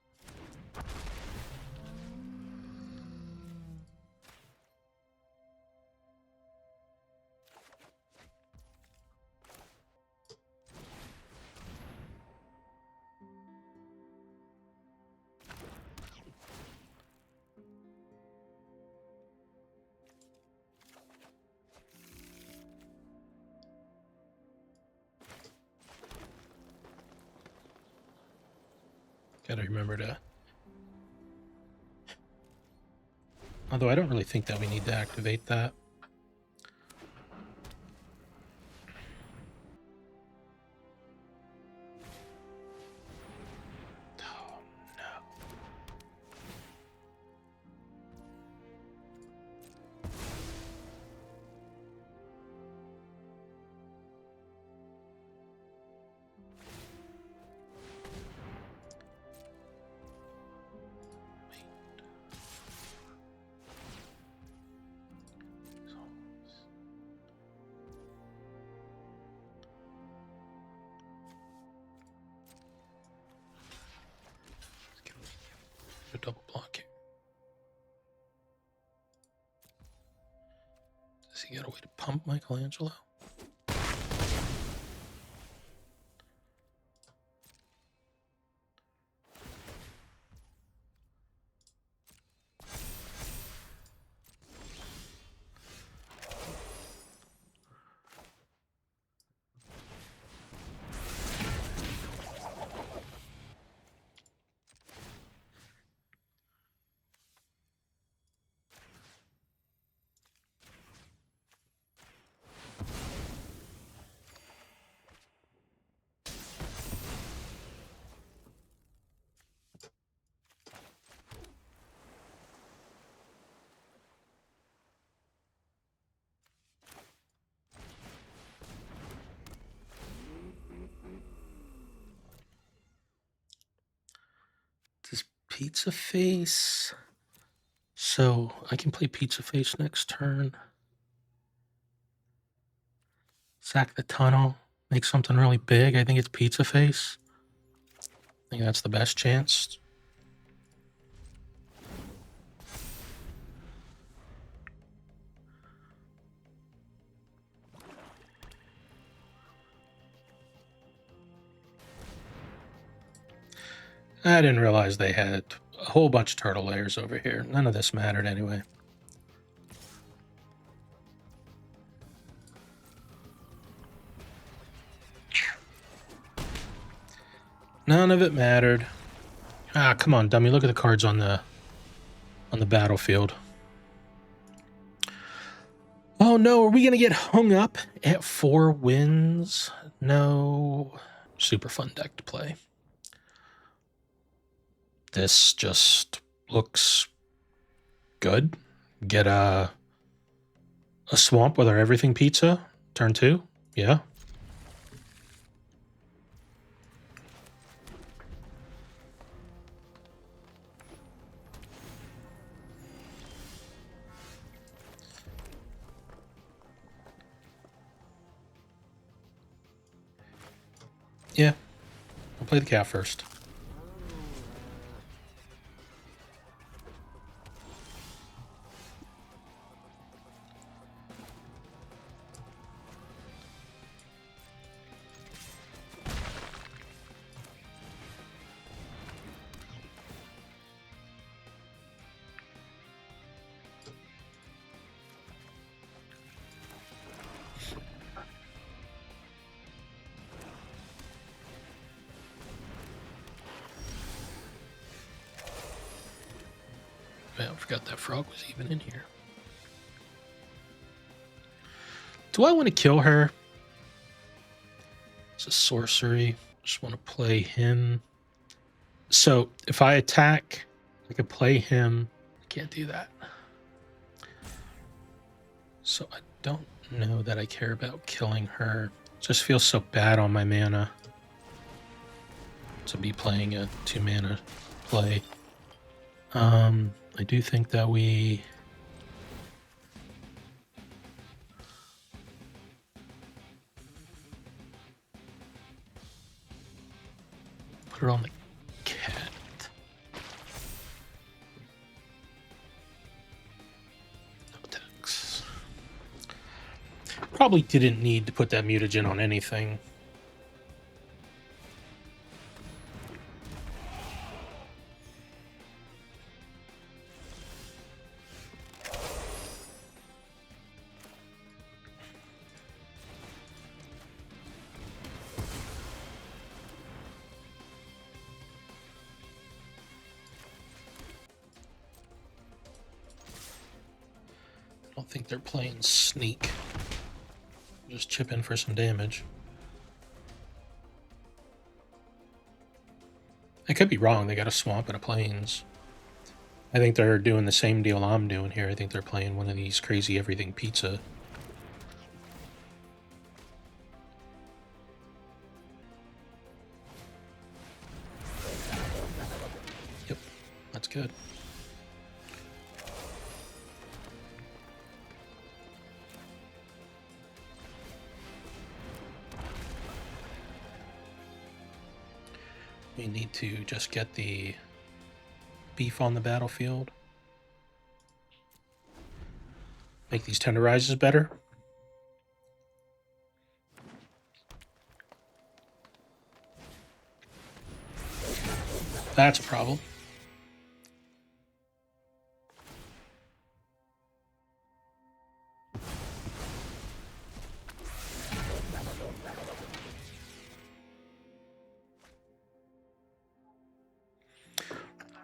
Gotta remember to... Although I don't really think that we need to activate that. Oh, no. A double block here. Does he got a way to pump Michelangelo? Pizza Face. So I can play Pizza Face next turn. Sack the tunnel. Make something really big. I think it's Pizza Face. I think that's the best chance. I didn't realize they had a whole bunch of turtle layers over here. None of this mattered anyway. None of it mattered. Ah, come on, dummy. Look at the cards on the battlefield. Oh no, are we gonna get hung up at 4 wins? No. Super fun deck to play. This just looks good. Get a swamp with our everything pizza. Turn 2. Yeah. Yeah. I'll play the cat first. Man, I forgot that frog was even in here. Do I want to kill her? It's a sorcery. Just want to play him. So if I attack, I could play him. I can't do that. So I don't know that I care about killing her. It just feels so bad on my mana to be playing a 2 mana play. I do think that we put her on the cat. No attacks. Probably didn't need to put that mutagen on anything. I don't think they're playing sneak. Just chip in for some damage. I could be wrong. They got a swamp and a plains. I think they're doing the same deal I'm doing here. I think they're playing one of these crazy everything pizza. Yep, that's good. We need to just get the beef on the battlefield. Make these tenderizers better. That's a problem.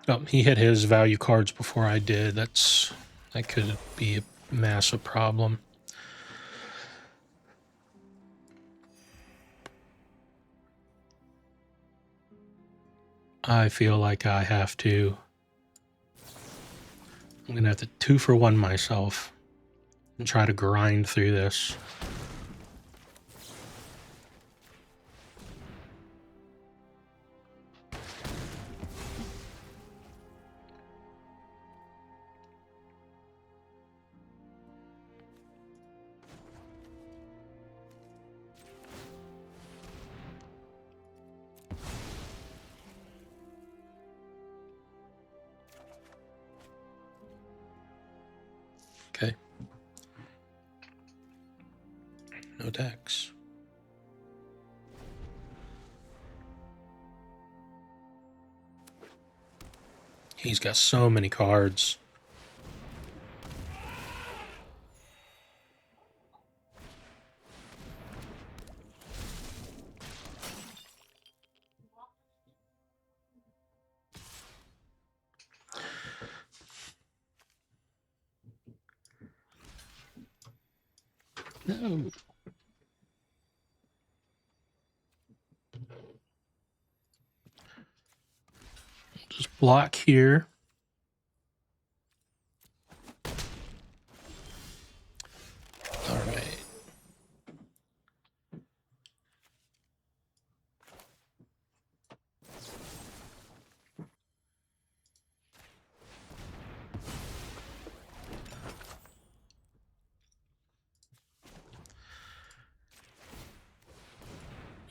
Oh, he hit his value cards before I did. That could be a massive problem. I feel like I have to. I'm gonna have to 2-for-1 myself and try to grind through this. Okay. No decks. He's got so many cards. No. Just block here. All right.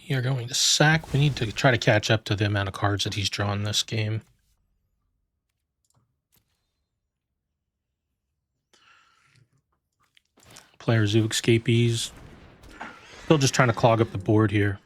You're going to sack. We need to try to catch up to the amount of cards that he's drawn this game. Players who escapees. Still just trying to clog up the board here.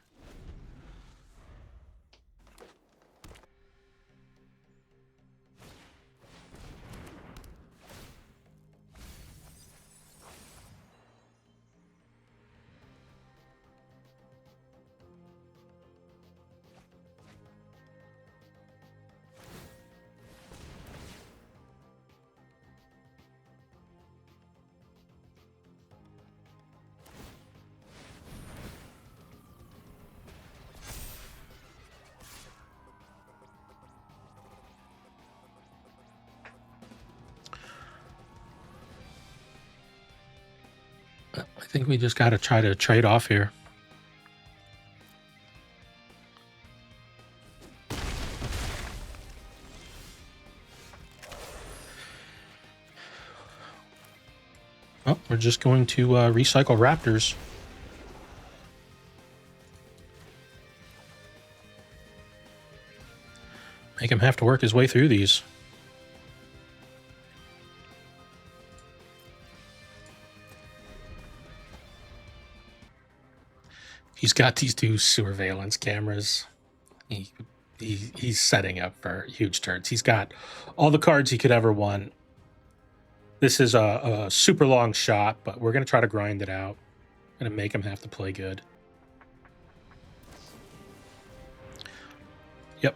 I think we just got to try to trade off here. Oh, we're just going to recycle Raptors. Make him have to work his way through these. He's got these two surveillance cameras. He's setting up for huge turns. He's got all the cards he could ever want. This is a super long shot, but we're going to try to grind it out. Going to make him have to play good. Yep.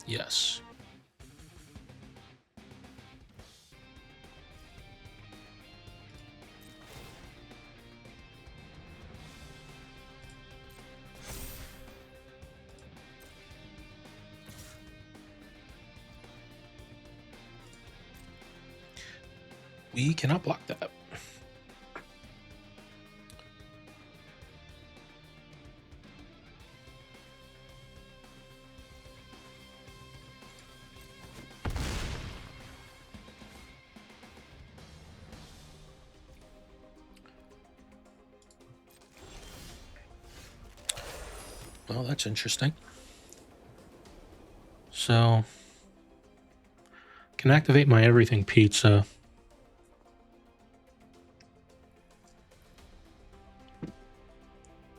Yes. We cannot block that. Well, that's interesting. So, can activate my everything pizza.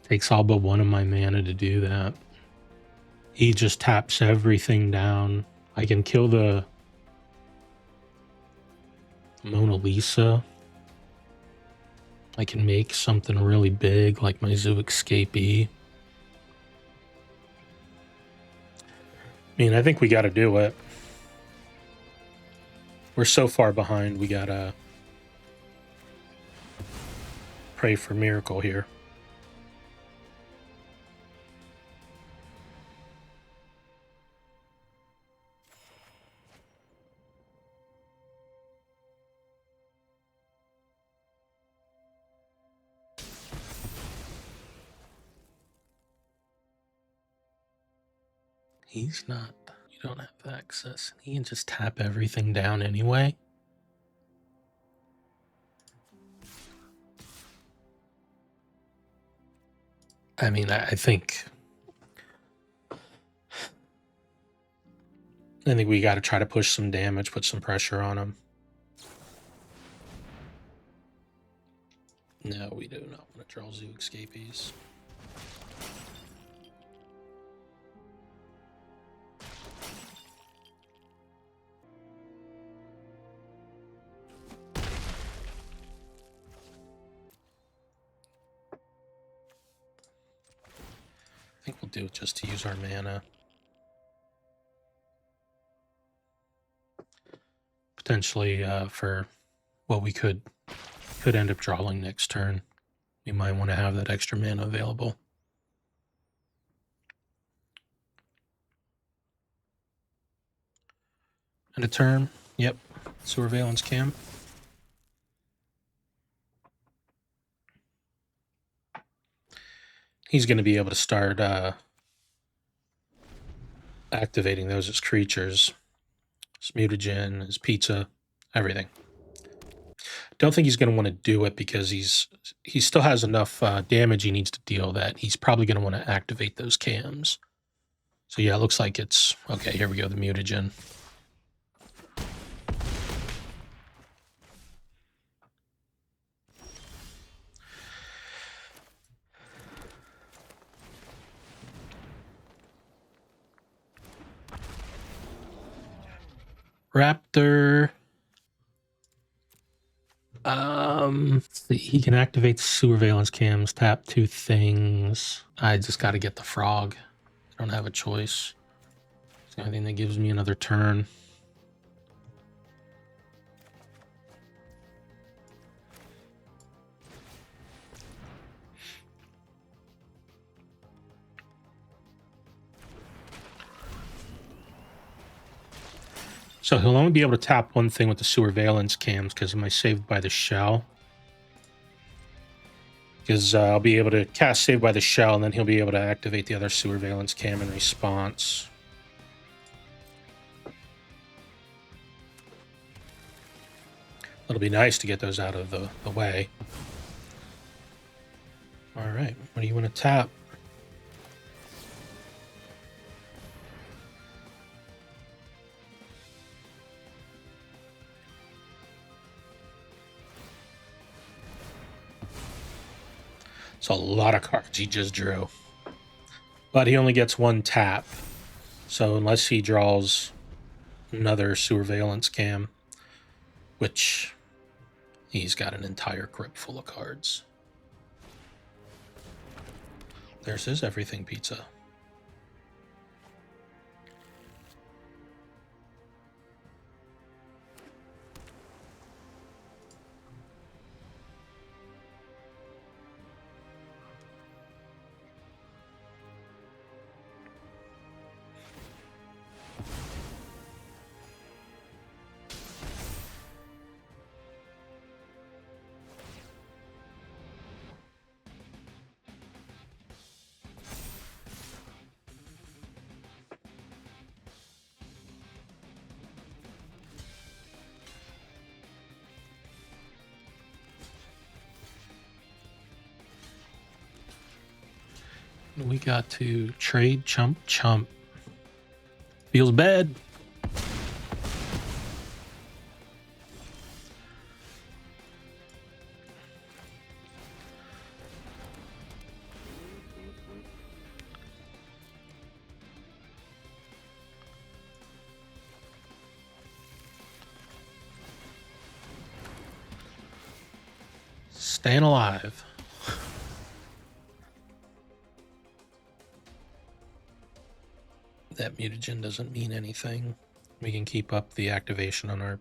Takes all but one of my mana to do that. He just taps everything down. I can kill the Mona Lisa. I can make something really big like my Zoo Escapee. I mean, I think we got to do it. We're so far behind, we got to pray for miracle here. He's not. You don't have access. He can just tap everything down anyway. I mean, I think I think we got to try to push some damage, put some pressure on him. No, we do not want to draw Zoo Escapees. I think we'll do it just to use our mana. Potentially for what we could end up drawing next turn. We might want to have that extra mana available. And a turn. Yep. Surveillance Cam. He's going to be able to start activating those as creatures. His mutagen, his pizza, everything. Don't think he's going to want to do it because he still has enough damage he needs to deal that he's probably going to want to activate those cams. So yeah, it looks like it's... Okay, here we go, the mutagen. Raptor... let's see. He can activate surveillance cams, tap 2 things. I just got to get the frog. I don't have a choice. It's the only thing that gives me another turn. So he'll only be able to tap one thing with the surveillance cams because of my Saved by the Shell. Because I'll be able to cast Saved by the Shell, and then he'll be able to activate the other surveillance cam in response. It'll be nice to get those out of the way. All right, what do you want to tap? It's a lot of cards he just drew. But he only gets 1 tap. So unless he draws another surveillance cam, which he's got an entire crypt full of cards. There's his everything pizza. We got to trade chump chump. Feels bad. Staying alive. That mutagen doesn't mean anything. We can keep up the activation on our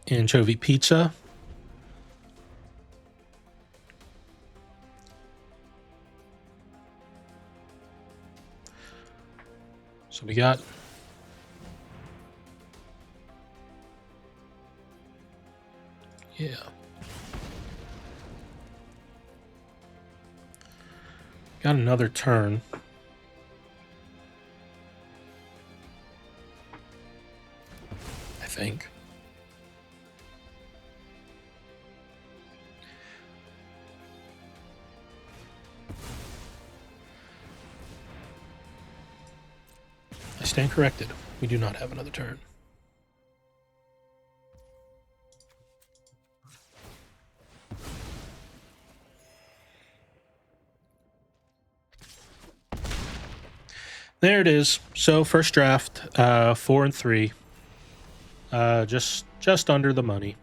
anchovy pizza. So we got got another turn. I think. stand corrected. We do not have another turn. There it is. So first draft, 4 and 3, just under the money.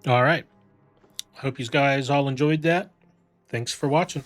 All right. Hope you guys all enjoyed that. Thanks for watching.